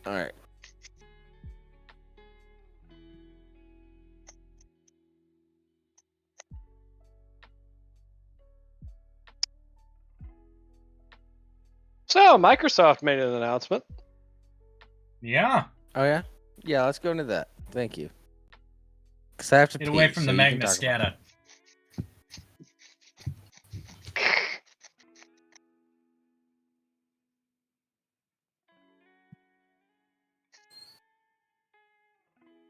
All right. So, Microsoft made an announcement. Yeah. Oh yeah, yeah. Let's go into that. Thank you. Because I have to Get pee, away from so the you can Magna talk about Scata.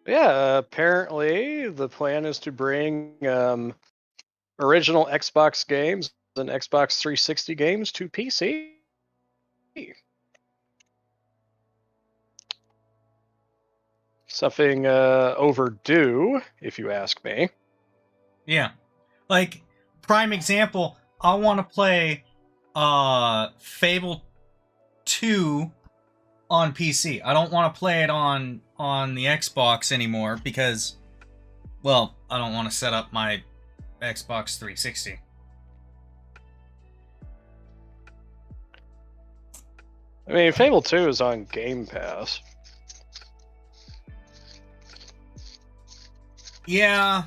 Yeah, apparently the plan is to bring original Xbox games and Xbox 360 games to PC. Something overdue, if you ask me. Yeah. Like, prime example, I want to play Fable 2 on PC. I don't want to play it on the Xbox anymore because, well, I don't want to set up my Xbox 360. I mean, Fable 2 is on Game Pass. Yeah,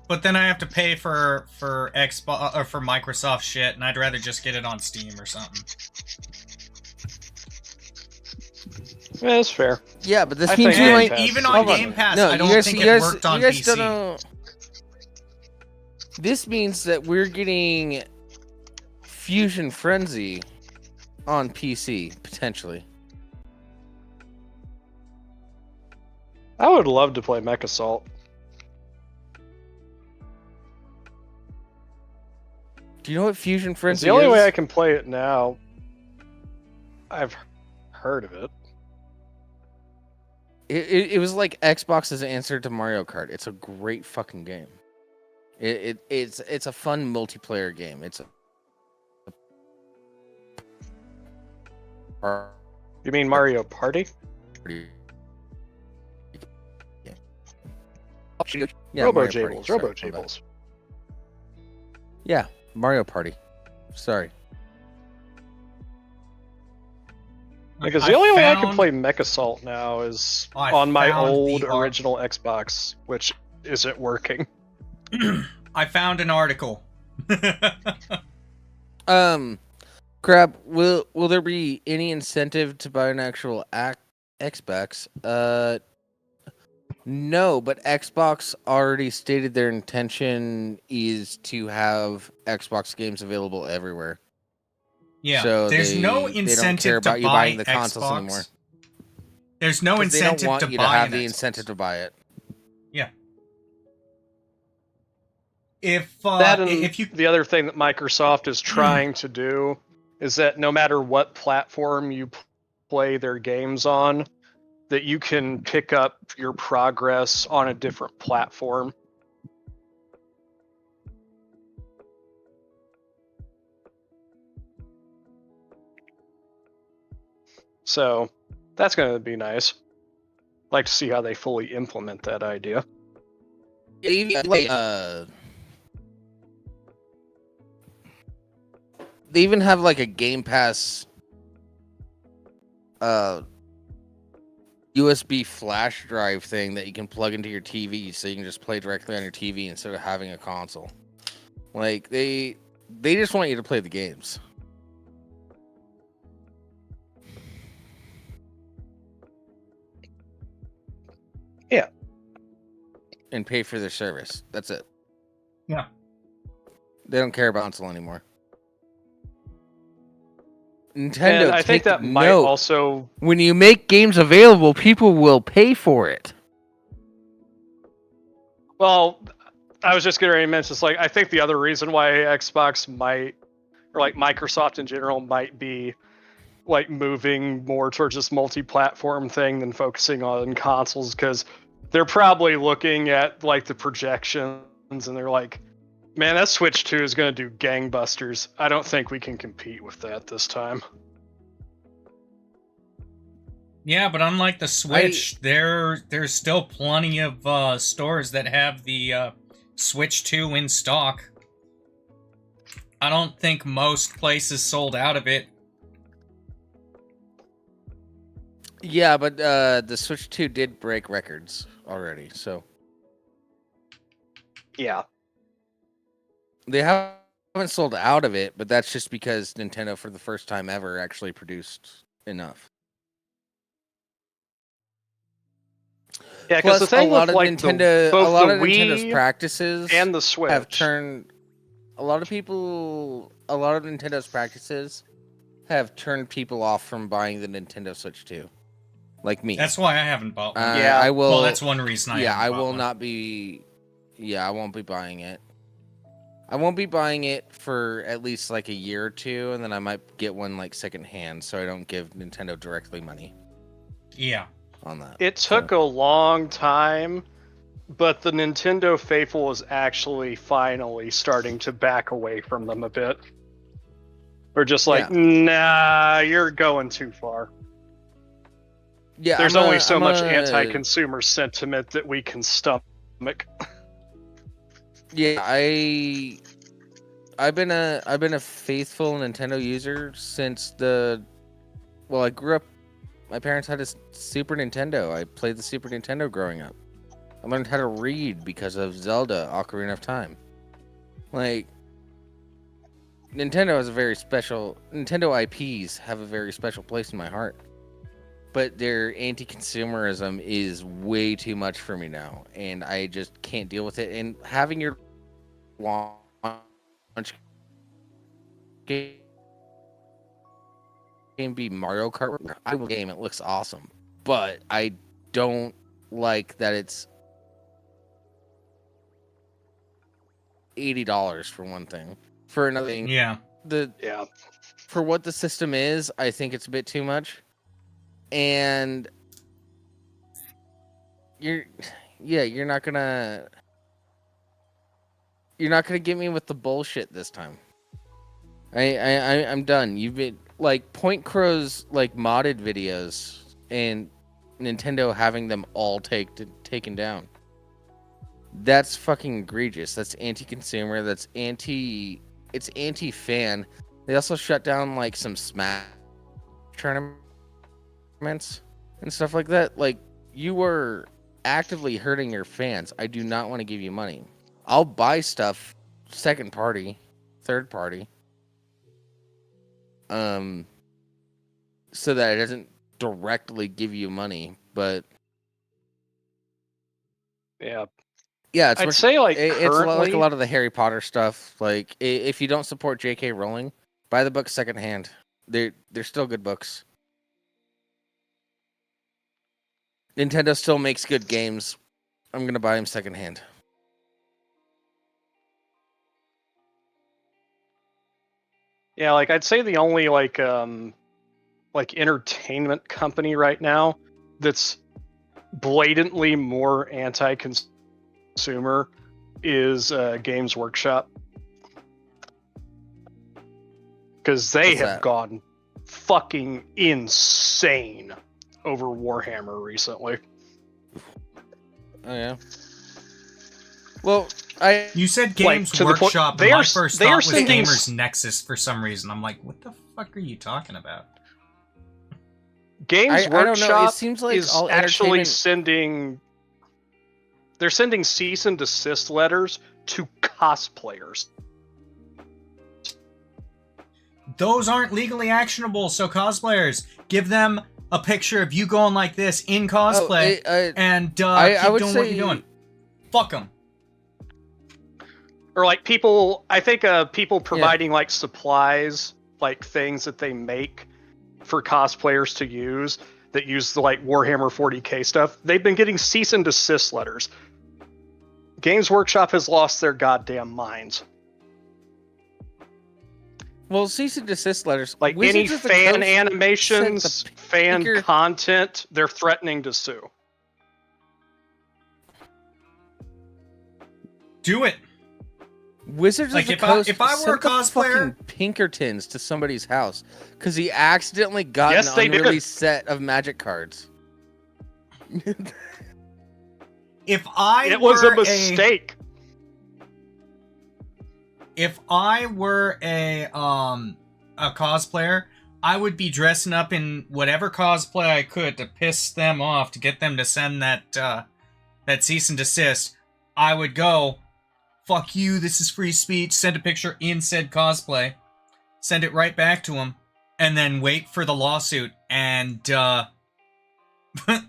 but then I have to pay for Xbox or for Microsoft shit, and I'd rather just get it on Steam or something. Yeah, that's fair. Yeah, but this I means think you Game might. Pass Even is on fine. Game Pass, No, I don't think it worked on you guys PC. don't. This means that we're getting Fusion Frenzy on PC potentially. I would love to play Mech Assault. Do you know what Fusion It's Frenzy the only is? way I can play it now. I've heard of it. It was like Xbox's answer to Mario Kart. It's a great fucking game. It's a fun multiplayer game. It's a You mean Mario Party? yeah, Robo Mario Party, Jables. sorry, Robo my bad. Jables. Yeah, Mario Party. Sorry. Because I the only way I can found- play Mech Assault now is I on my found old the art- original Xbox, which isn't working. I found an article. Crab, will there be any incentive to buy an actual Xbox? No, but Xbox already stated their intention is to have Xbox games available everywhere. Yeah, So there's no they don't incentive care about to you buy buying the Xbox consoles anymore. There's no 'Cause they don't incentive want to you buy to have an the Xbox. incentive to buy it. Yeah. If That and if you the other thing that Microsoft is trying to do is that no matter what platform you play their games on, that you can pick up your progress on a different platform. So that's going to be nice. Like to see how they fully implement that idea. They even have like a Game Pass USB flash drive thing that you can plug into your TV so you can just play directly on your TV instead of having a console. Like they just want you to play the games. Yeah. And pay for their service. That's it. Yeah. They don't care about console anymore. Nintendo, And I think that might note. also. When you make games available, people will pay for it. Well, I was just going to mention, it's like, I think the other reason why Xbox might, or like Microsoft in general, might be like moving more towards this multi-platform thing than focusing on consoles, because they're probably looking at like the projections and they're like, man, that Switch 2 is going to do gangbusters. I don't think we can compete with that this time. Yeah, but unlike the Switch, there's still plenty of stores that have the Switch 2 in stock. I don't think most places sold out of it. Yeah, but the Switch 2 did break records already, so Yeah. they haven't sold out of it, but that's just because Nintendo, for the first time ever, actually produced enough. Yeah, because Plus, the thing a lot with of like Nintendo, both a lot the of Nintendo's Wii practices and the Switch have turned. A lot of Nintendo's practices have turned people off from buying the Nintendo Switch 2, like me. That's why I haven't bought one. Yeah. I will. Well, that's one reason I haven't I bought will one. not be. Yeah, I won't be buying it. I won't be buying it for at least like a year or two, and then I might get one like secondhand, so I don't give Nintendo directly money Yeah. on that. It took a long time but the Nintendo faithful is actually finally starting to back away from them a bit. We're just like, nah, you're going too far. Yeah, There's only so much anti-consumer sentiment that we can stomach. Yeah, I've been a faithful Nintendo user since I grew up. My parents had a Super Nintendo. I played the Super Nintendo growing up. I learned how to read because of Zelda: Ocarina of Time. Like, Nintendo IPs have a very special place in my heart. But their anti-consumerism is way too much for me now, and I just can't deal with it. And having your launch game be Mario Kart, I will game. It looks awesome, but I don't like that it's $80 for one thing. For another thing, Yeah. For what the system is, I think it's a bit too much. And you're not gonna get me with the bullshit this time. I'm done. You've been like Point Crow's like modded videos and Nintendo having them all taken down. That's fucking egregious. That's anti-consumer. It's anti-fan. They also shut down like some Smash tournaments and stuff like that. Like, you were actively hurting your fans. I do not want to give you money. I'll buy stuff second party, third party, so that it doesn't directly give you money. But yeah, I'd say like it's like a lot of the Harry Potter stuff. Like, if you don't support J.K. Rowling, buy the books secondhand. They're still good books. Nintendo still makes good games. I'm gonna buy them secondhand. Yeah, like I'd say the only like entertainment company right now that's blatantly more anti-consumer is Games Workshop, because they have gone fucking insane over Warhammer recently. Oh yeah. Well, you said Games Workshop, and my first thought was Gamers Nexus for some reason. I'm like, what the fuck are you talking about? Games Workshop it seems like is actually sending cease and desist letters to cosplayers. Those aren't legally actionable, so cosplayers, give them a picture of you going like this in cosplay, and keep doing what you're doing. Fuck them. Or like people, I think people providing like supplies, like things that they make for cosplayers to use, that use the like Warhammer 40k stuff, they've been getting cease and desist letters. Games Workshop has lost their goddamn minds. Well, cease and desist letters, like any fan animations, fan content, they're threatening to sue. Do it. Wizards like of the Coast if I were a cosplayer, Pinkertons to somebody's house because he accidentally got an unreleased set of Magic cards. It was a mistake. If I were a cosplayer, I would be dressing up in whatever cosplay I could to piss them off, to get them to send that cease and desist. I would go, fuck you, this is free speech, send a picture in said cosplay, send it right back to them, and then wait for the lawsuit, and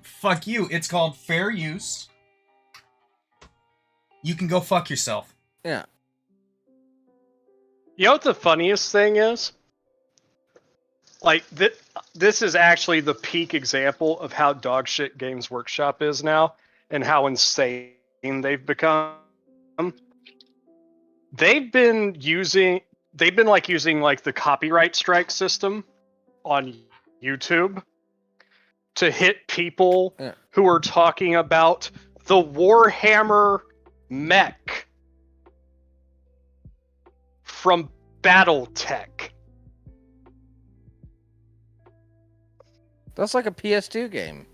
fuck you. It's called fair use. You can go fuck yourself. Yeah. You know what the funniest thing is? Like, this is actually the peak example of how dogshit Games Workshop is now, and how insane they've become. They've been using like the copyright strike system on YouTube to hit people who are talking about the Warhammer mech from BattleTech. That's like a PS2 game.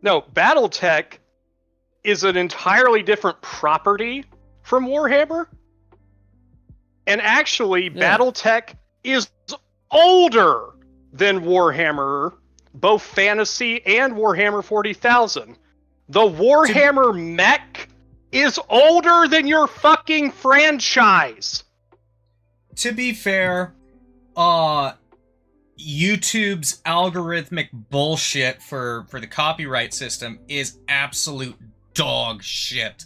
No, BattleTech is an entirely different property from Warhammer. And actually, Yeah. BattleTech is older than Warhammer, both Fantasy and Warhammer 40,000. The Warhammer mech is older than your fucking franchise. To be fair, YouTube's algorithmic bullshit for the copyright system is absolute dog shit.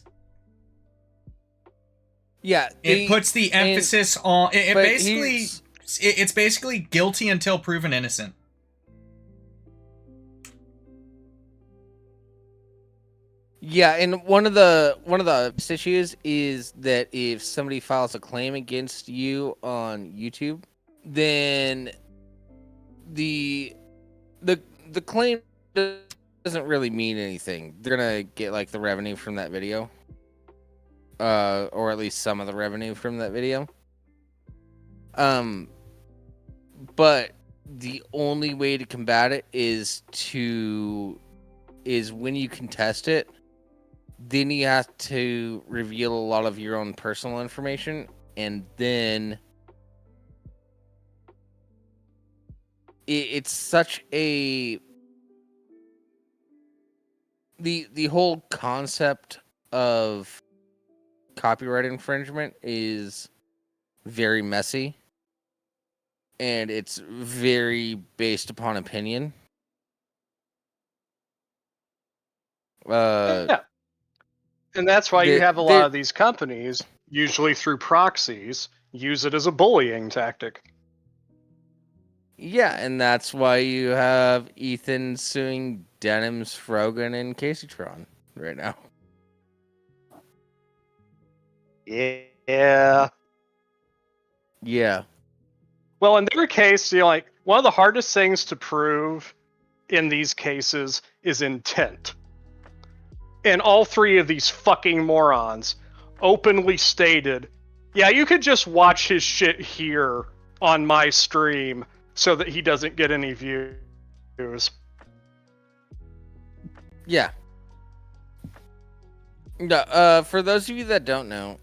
Yeah, It puts the emphasis on it but basically he's- it's basically guilty until proven innocent. Yeah, and one of the issues is that if somebody files a claim against you on YouTube, then the claim doesn't really mean anything. They're gonna get like the revenue from that video, or at least some of the revenue from that video. But the only way to combat it is when you contest it. Then you have to reveal a lot of your own personal information, and then it's such a the whole concept of copyright infringement is very messy, and it's very based upon opinion. Yeah. And that's why you the- have a the- lot of these companies, usually through proxies, use it as a bullying tactic. Yeah, and that's why you have Ethan suing Denims, Frogan, and Caseytron right now. Yeah. Yeah. Well, in their case, like one of the hardest things to prove in these cases is intent. And all three of these fucking morons openly stated, yeah, you could just watch his shit here on my stream so that he doesn't get any views. Yeah. For those of you that don't know,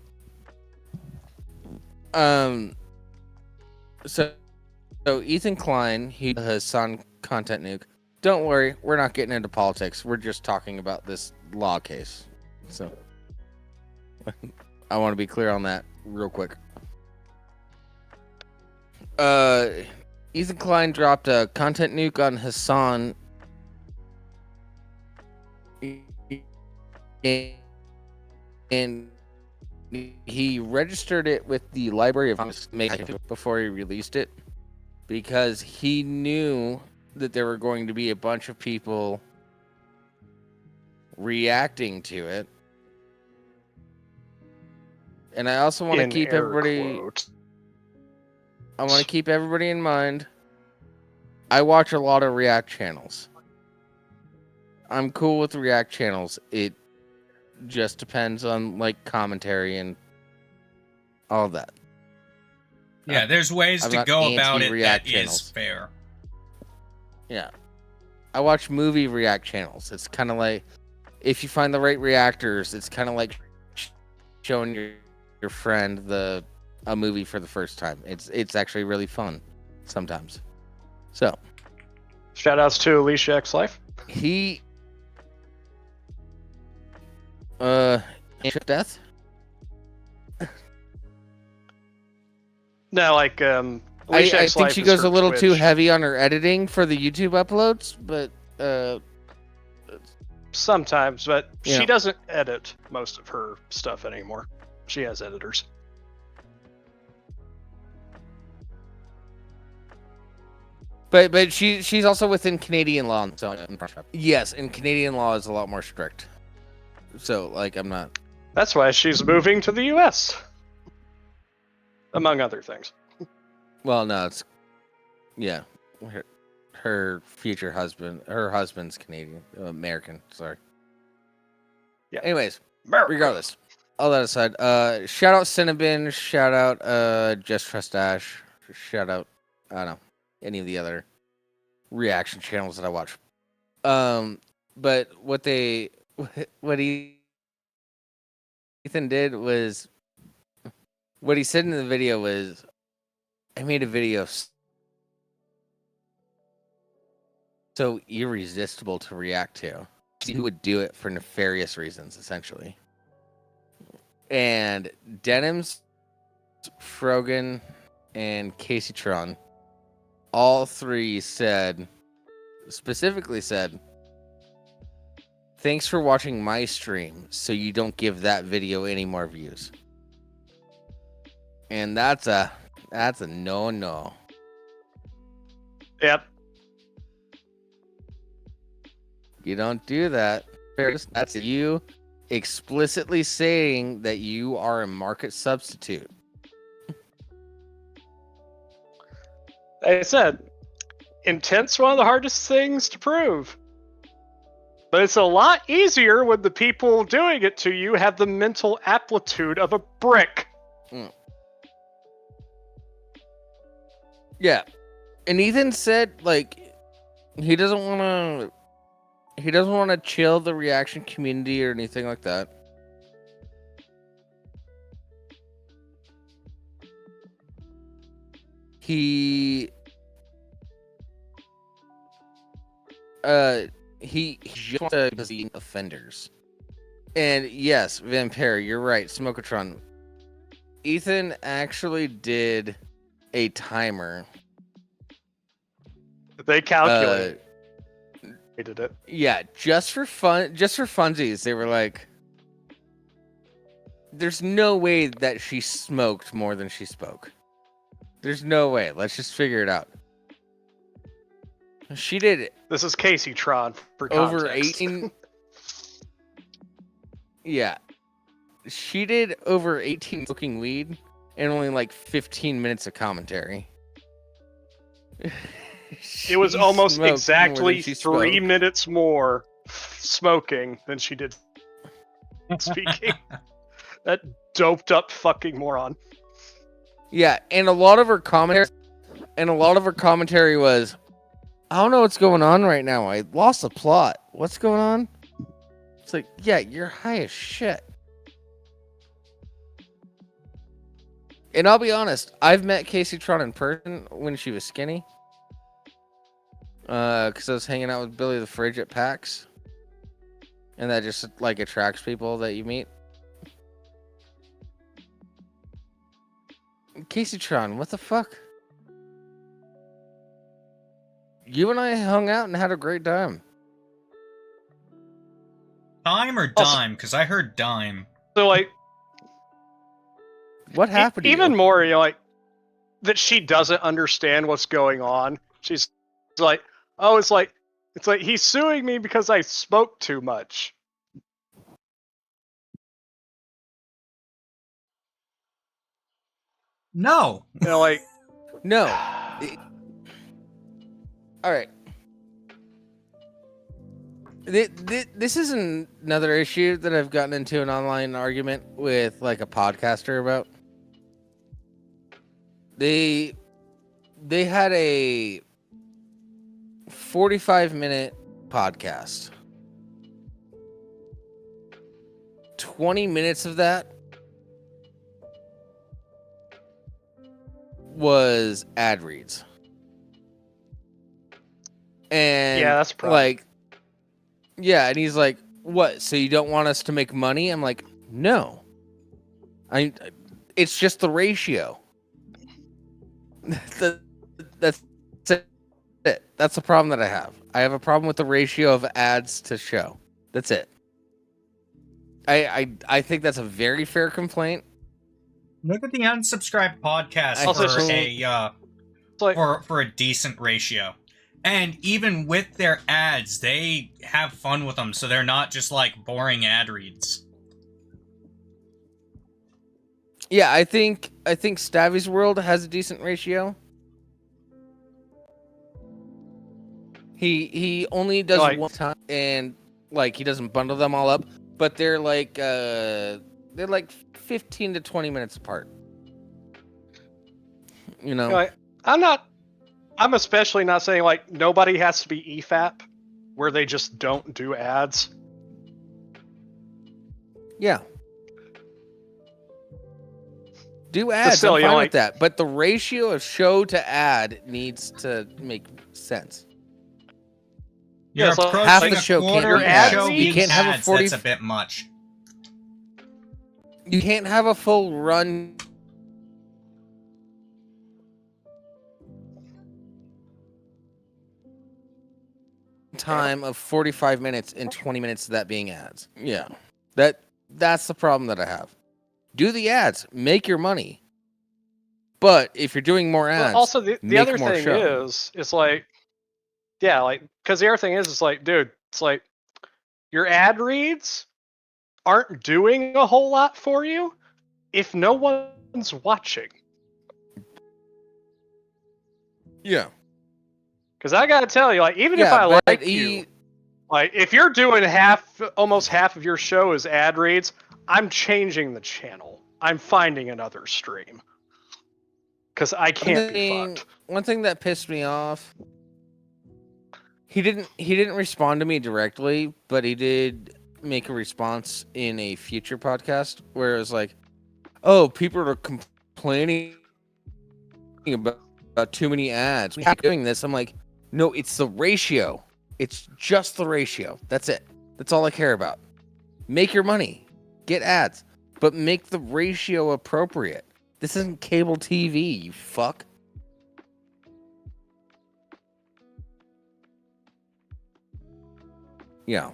so Ethan Klein, he has Hassan Content Nuke. Don't worry, we're not getting into politics. We're just talking about this law case. So I want to be clear on that real quick. Ethan Klein dropped a content nuke on Hassan, and he registered it with the Library of Congress before he released it, because he knew that there were going to be a bunch of people reacting to it. And I also want to keep everybody... I want to keep everybody in mind. I watch a lot of React channels. I'm cool with React channels. It just depends on like commentary and all that. Yeah, there's ways I'm to not go about it anti-React that channels. is fair. Yeah. I watch movie React channels. It's kind of like, if you find the right reactors, it's kind of like showing your friend a movie for the first time. It's actually really fun sometimes. So Shout outs to Alicia X Life. he death. No, like Alicia I X think Life she is goes her a little too Twitch. heavy on her editing for the YouTube uploads, but Sometimes, but Yeah. she doesn't edit most of her stuff anymore. She has editors. but she's also within Canadian law, so yes, and Canadian law is a lot more strict. So like I'm not. That's why she's moving to the US. Among other things. Well, no, it's yeah. her future husband. Her husband's Canadian, American. Sorry. Yeah. Anyways, America. regardless, all that aside, shout out Cinnabon, shout out Just Trust Ash, shout out I don't know any of the other reaction channels that I watch. But what Ethan did was, what he said in the video was, I made a video so irresistible to react to. He would do it for nefarious reasons, essentially. And Denims, Frogan, and Casey Tron, all three specifically said, thanks for watching my stream so you don't give that video any more views. And that's a no. Yep. You don't do that. That's you explicitly saying that you are a market substitute. Like I said, intent's one of the hardest things to prove. But it's a lot easier when the people doing it to you have the mental aptitude of a brick. Yeah. And Ethan said, like, he doesn't want to chill the reaction community or anything like that. He just wants to be offenders. And yes, Vampire, you're right. Smokatron. Ethan actually did a timer. They calculated it. Yeah, just for funsies, they were like, there's no way that she smoked more than she spoke. There's no way. Let's just figure it out. She did This is Casey Tron for context. over 18. Yeah. She did over 18 smoking weed and only like 15 minutes of commentary. It was almost smoked more exactly than she 3 spoke. minutes more smoking than she did speaking. That doped up fucking moron. Yeah, and a lot of her commentary was, I don't know what's going on right now. I lost the plot. What's going on? It's like, yeah, you're high as shit. And I'll be honest, I've met Casey Tron in person when she was skinny. Because I was hanging out with Billy the Fridge at PAX. And that just, like, attracts people that you meet. Casey Tron, what the fuck? You and I hung out and had a great time. Dime or dime? Because I heard dime. So, like, What happened to even you? more, you know, like, that she doesn't understand what's going on. She's like, oh, it's like he's suing me because I spoke too much. No. You know, like, No. All right. This is another issue that I've gotten into an online argument with, like, a podcaster about. They had a 45-minute podcast. 20 minutes of that was ad reads. And yeah, that's a problem. like, yeah, and he's like, what, so you don't want us to make money? I'm like, no. It's just the ratio. That's it. That's the problem that I have. I have a problem with the ratio of ads to show. That's it. I think that's a very fair complaint. Look at the unsubscribed podcast Also, for a decent ratio. And even with their ads, they have fun with them, so they're not just like boring ad reads. Yeah, I think Stabby's World has a decent ratio. He only does Like- one time, and like he doesn't bundle them all up, but they're like 15 to 20 minutes apart. You know, Like, I'm especially not saying like nobody has to be EFAP, where they just don't do ads. yeah. Do ads, still, I'm you know, fine like- with that. But the ratio of show to ad needs to make sense. You're Yeah, so approaching half the a show can't quarter be of the ads. show You being can't have a ads. 40 That's a bit much. You can't have a full run time of 45 minutes and 20 minutes of that being ads. Yeah. That's the problem that I have. Do the ads, make your money. But if you're doing more ads, But also the make other more thing show. is like, yeah, like because the other thing is like, dude, it's like your ad reads aren't doing a whole lot for you if no one's watching. Yeah. Because I gotta tell you, like, even if I but like you, like if you're doing almost half of your show is ad reads, I'm changing the channel. I'm finding another stream. Because I can't be fucked. One thing that pissed me off, he didn't respond to me directly, but he did make a response in a future podcast where it was like, "Oh, people are complaining about too many ads. We keep doing this." I'm like, "No, it's the ratio. It's just the ratio. That's it. That's all I care about. Make your money, get ads, but make the ratio appropriate. This isn't cable TV, you fuck." Yeah.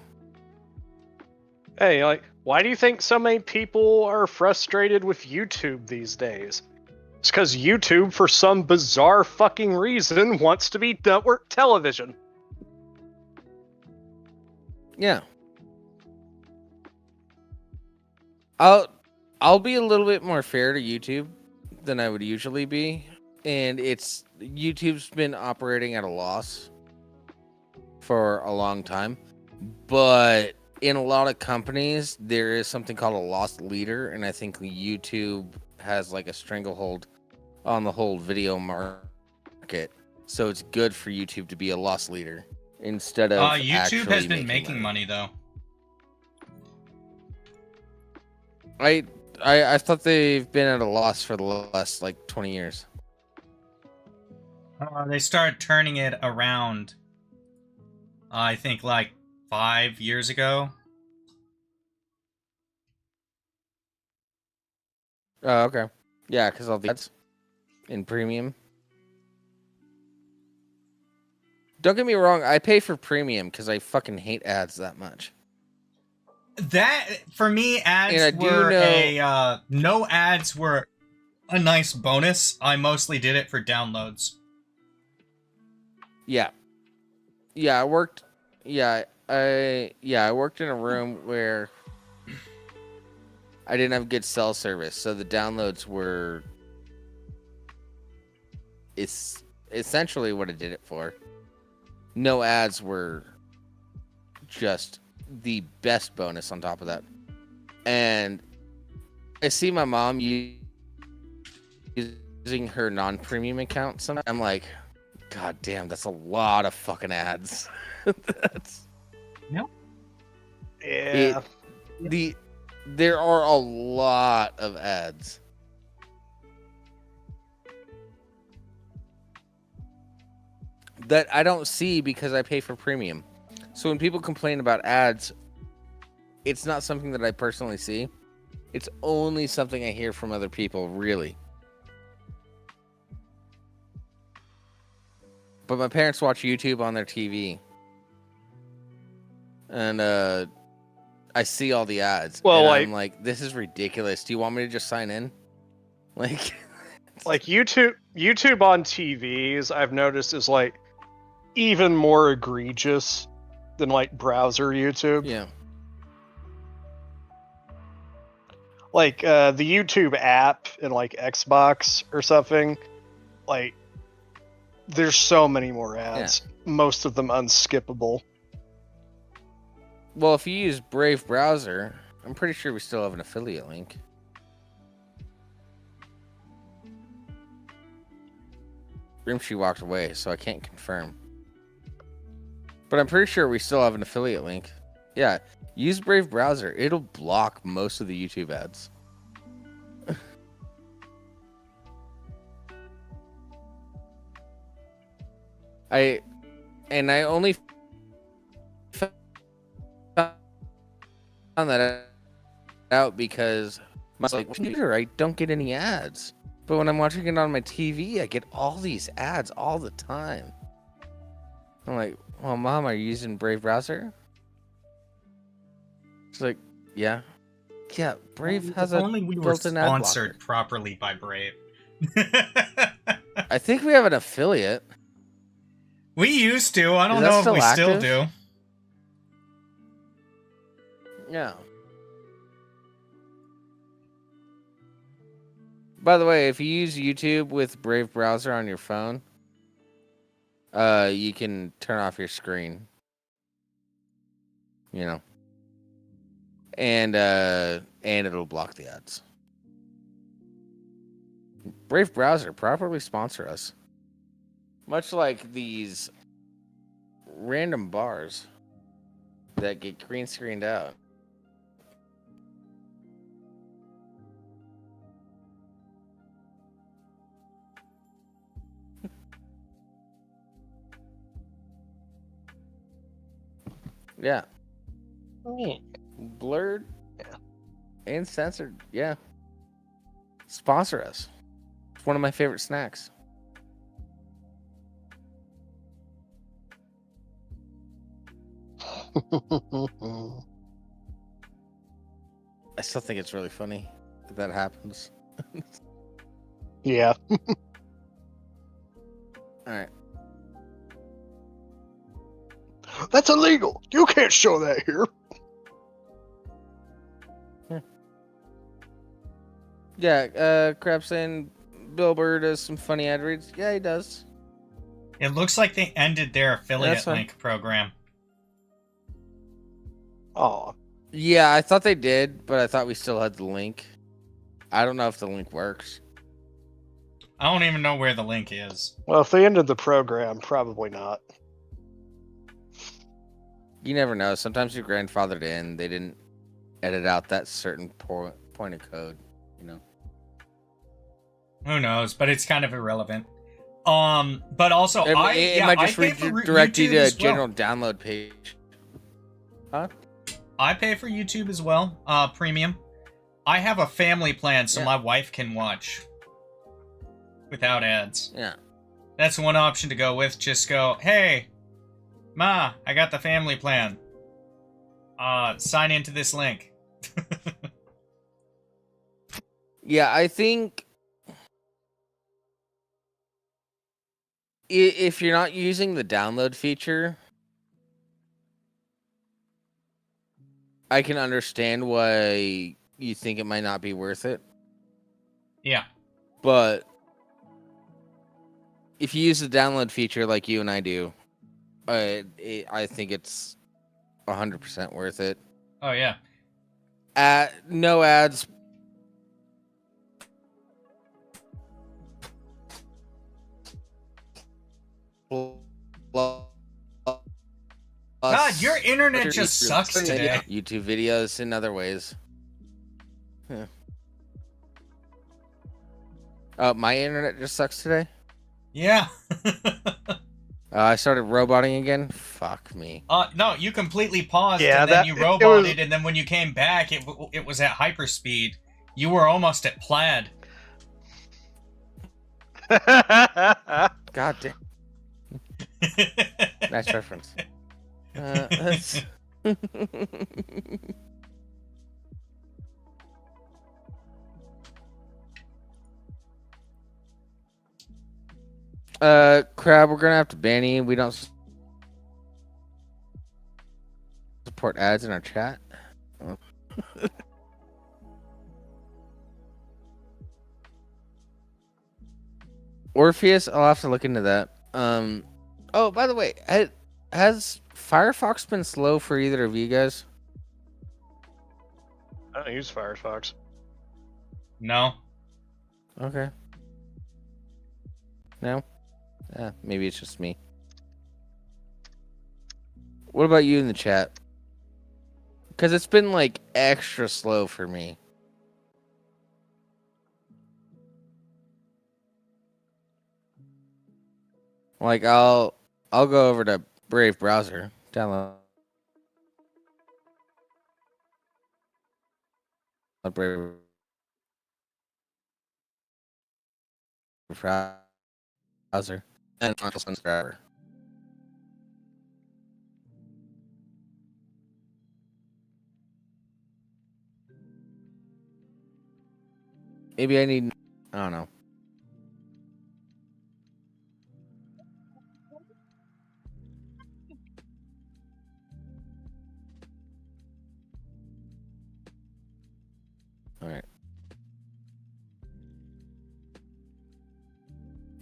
Hey, like, why do you think so many people are frustrated with YouTube these days? It's because YouTube, for some bizarre fucking reason, wants to be network television. Yeah. I'll be a little bit more fair to YouTube than I would usually be, and YouTube's been operating at a loss for a long time, but in a lot of companies there is something called a loss leader, and I think YouTube has like a stranglehold on the whole video market, so it's good for YouTube to be a loss leader instead of YouTube has been making making money though. I thought they've been at a loss for the last like 20 years. They started turning it around, I think, like 5 years ago. Oh, okay. Yeah, because all the ads in premium. Don't get me wrong, I pay for premium because I fucking hate ads that much. That, for me, ads And I do were know- no ads were a nice bonus. I mostly did it for downloads. Yeah. I worked in a room where I didn't have good cell service, so the downloads were essentially what I did it for. No ads were just the best bonus on top of that. And I see my mom using her non-premium account sometimes. I'm like, God damn, that's a lot of fucking ads. Yeah. There are a lot of ads. That I don't see because I pay for premium. So when people complain about ads, it's not something that I personally see. It's only something I hear from other people, really. But my parents watch YouTube on their TV. And I see all the ads. Well, and like- I'm like, this is ridiculous. Do you want me to just sign in? Like Like YouTube on TVs, I've noticed is like even more egregious than like browser YouTube. yeah. Like the YouTube app in like Xbox or something, like there's so many more ads. most of them unskippable. Well, if you use Brave Browser, I'm pretty sure we still have an affiliate link. Rimshee walked away, so I can't confirm. But I'm pretty sure we still have an affiliate link. Yeah, use Brave Browser. It'll block most of the YouTube ads. I only found that out because my computer, I don't get any ads. But when I'm watching it on my TV, I get all these ads all the time. I'm like, well, Mom, are you using Brave Browser? She's like, yeah. Yeah, Brave has a only we were built-in ad blocker. sponsored properly by Brave. I think we have an affiliate. We used to. I don't Is that know if still we still active? do. Yeah. By the way, if you use YouTube with Brave Browser on your phone, you can turn off your screen. You know. And it'll block the ads. Brave Browser, properly sponsor us. Much like these random bars that get green screened out. Yeah. Blurred. Yeah. And censored. Yeah. Sponsor us. It's one of my favorite snacks. I still think it's really funny if that happens. Yeah. Alright. That's illegal. You can't show that here. Yeah, Crab saying Bill Burr does some funny ad reads. Yeah, he does. It looks like they ended their affiliate That's fine. link program. Oh, Yeah, I thought they did, but I thought we still had the link. I don't know if the link works. I don't even know where the link is. well, if they ended the program, probably not. You never know. Sometimes you're grandfathered in. They didn't edit out that certain point of code, you know. Who knows? But it's kind of irrelevant. But also, It might just I pay for redirect you YouTube to a as well. general download page. Huh? I pay for YouTube as well, premium. I have a family plan so Yeah. my wife can watch without ads. Yeah. That's one option to go with. Just go, hey, Ma, I got the family plan. Sign into this link. Yeah, I think if you're not using the download feature, I can understand why you think it might not be worth it. Yeah. But if you use the download feature like you and I do, I think it's 100% worth it. Oh, yeah. No ads. God, your internet just sucks today. YouTube videos in other ways. Huh. My internet just sucks today. Yeah. I started roboting again. Fuck me. No, you completely paused, Yeah, and then that- you it roboted, was- and then when you came back, it was at hyperspeed. You were almost at plaid. God damn. Nice reference. That's... Crab, we're gonna have to ban you. We don't support ads in our chat. Oh. Orpheus, I'll have to look into that. Oh, by the way, has Firefox been slow for either of you guys? I don't use Firefox. No. Okay. No? Maybe it's just me. What about you in the chat? Because it's been like extra slow for me. Like I'll go over to Brave browser, download Brave browser, and Uncle Sun's driver. Maybe I need. I don't know. All right.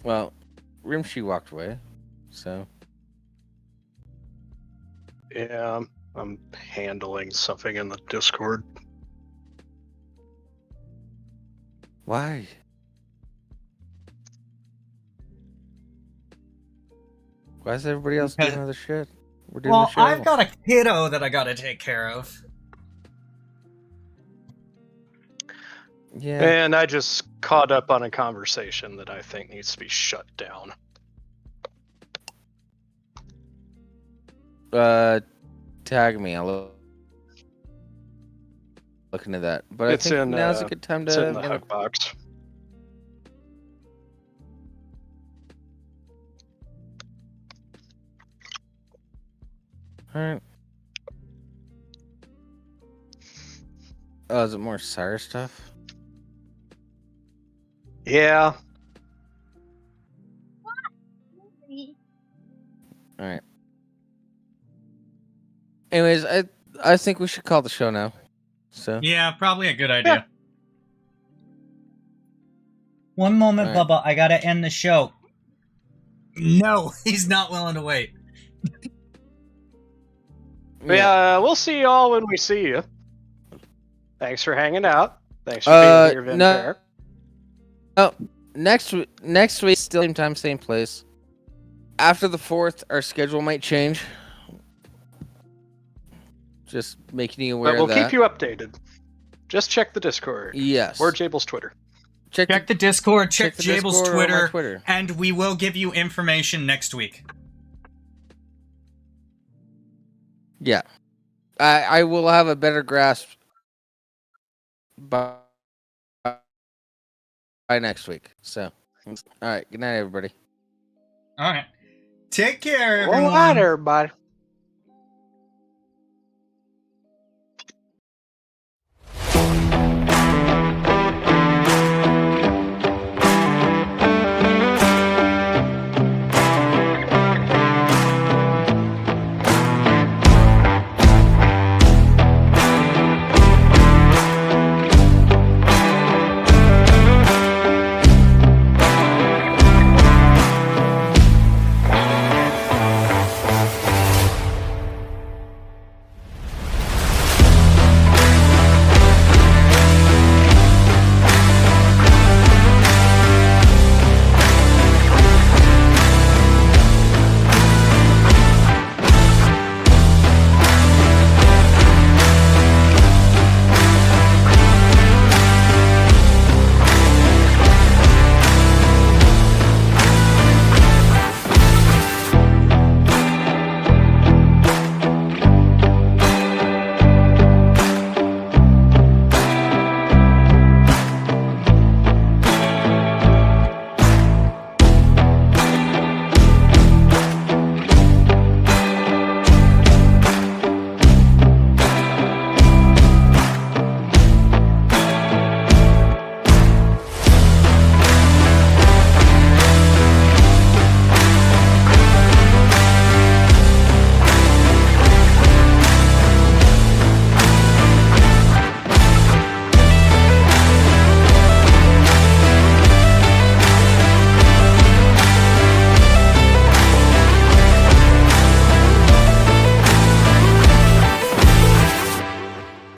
Well, Rimshee walked away, so Yeah, I'm handling something in the Discord. why? Why is everybody else doing other shit? We're doing the Well, show. I've got a kiddo that I gotta take care of. Yeah. And I just caught up on a conversation that I think needs to be shut down. Tag me. I'll look into that. But It's I think in, now's a good time It's in to. the hug box. All right. Oh, is it more Sire stuff? Yeah. All right. Anyways, I think we should call the show now. So Yeah, probably a good idea. One moment, Alright. Bubba. I gotta end the show. No, he's not willing to wait. Yeah, we'll see y'all when we see you. Thanks for hanging out. Thanks for being here, Vin No. Fair. Oh, next week, still same time, same place. After the 4th, our schedule might change. Just making you aware But we'll of that. keep you updated. Just check the Discord. Yes. Or Jables' Twitter. Check the Discord, check the Jables' Discord or my Twitter, Twitter. and we will give you information next week. Yeah. I will have a better grasp by next week. So, all right. Good night, everybody. All right. Take care, All everyone. right, everybody.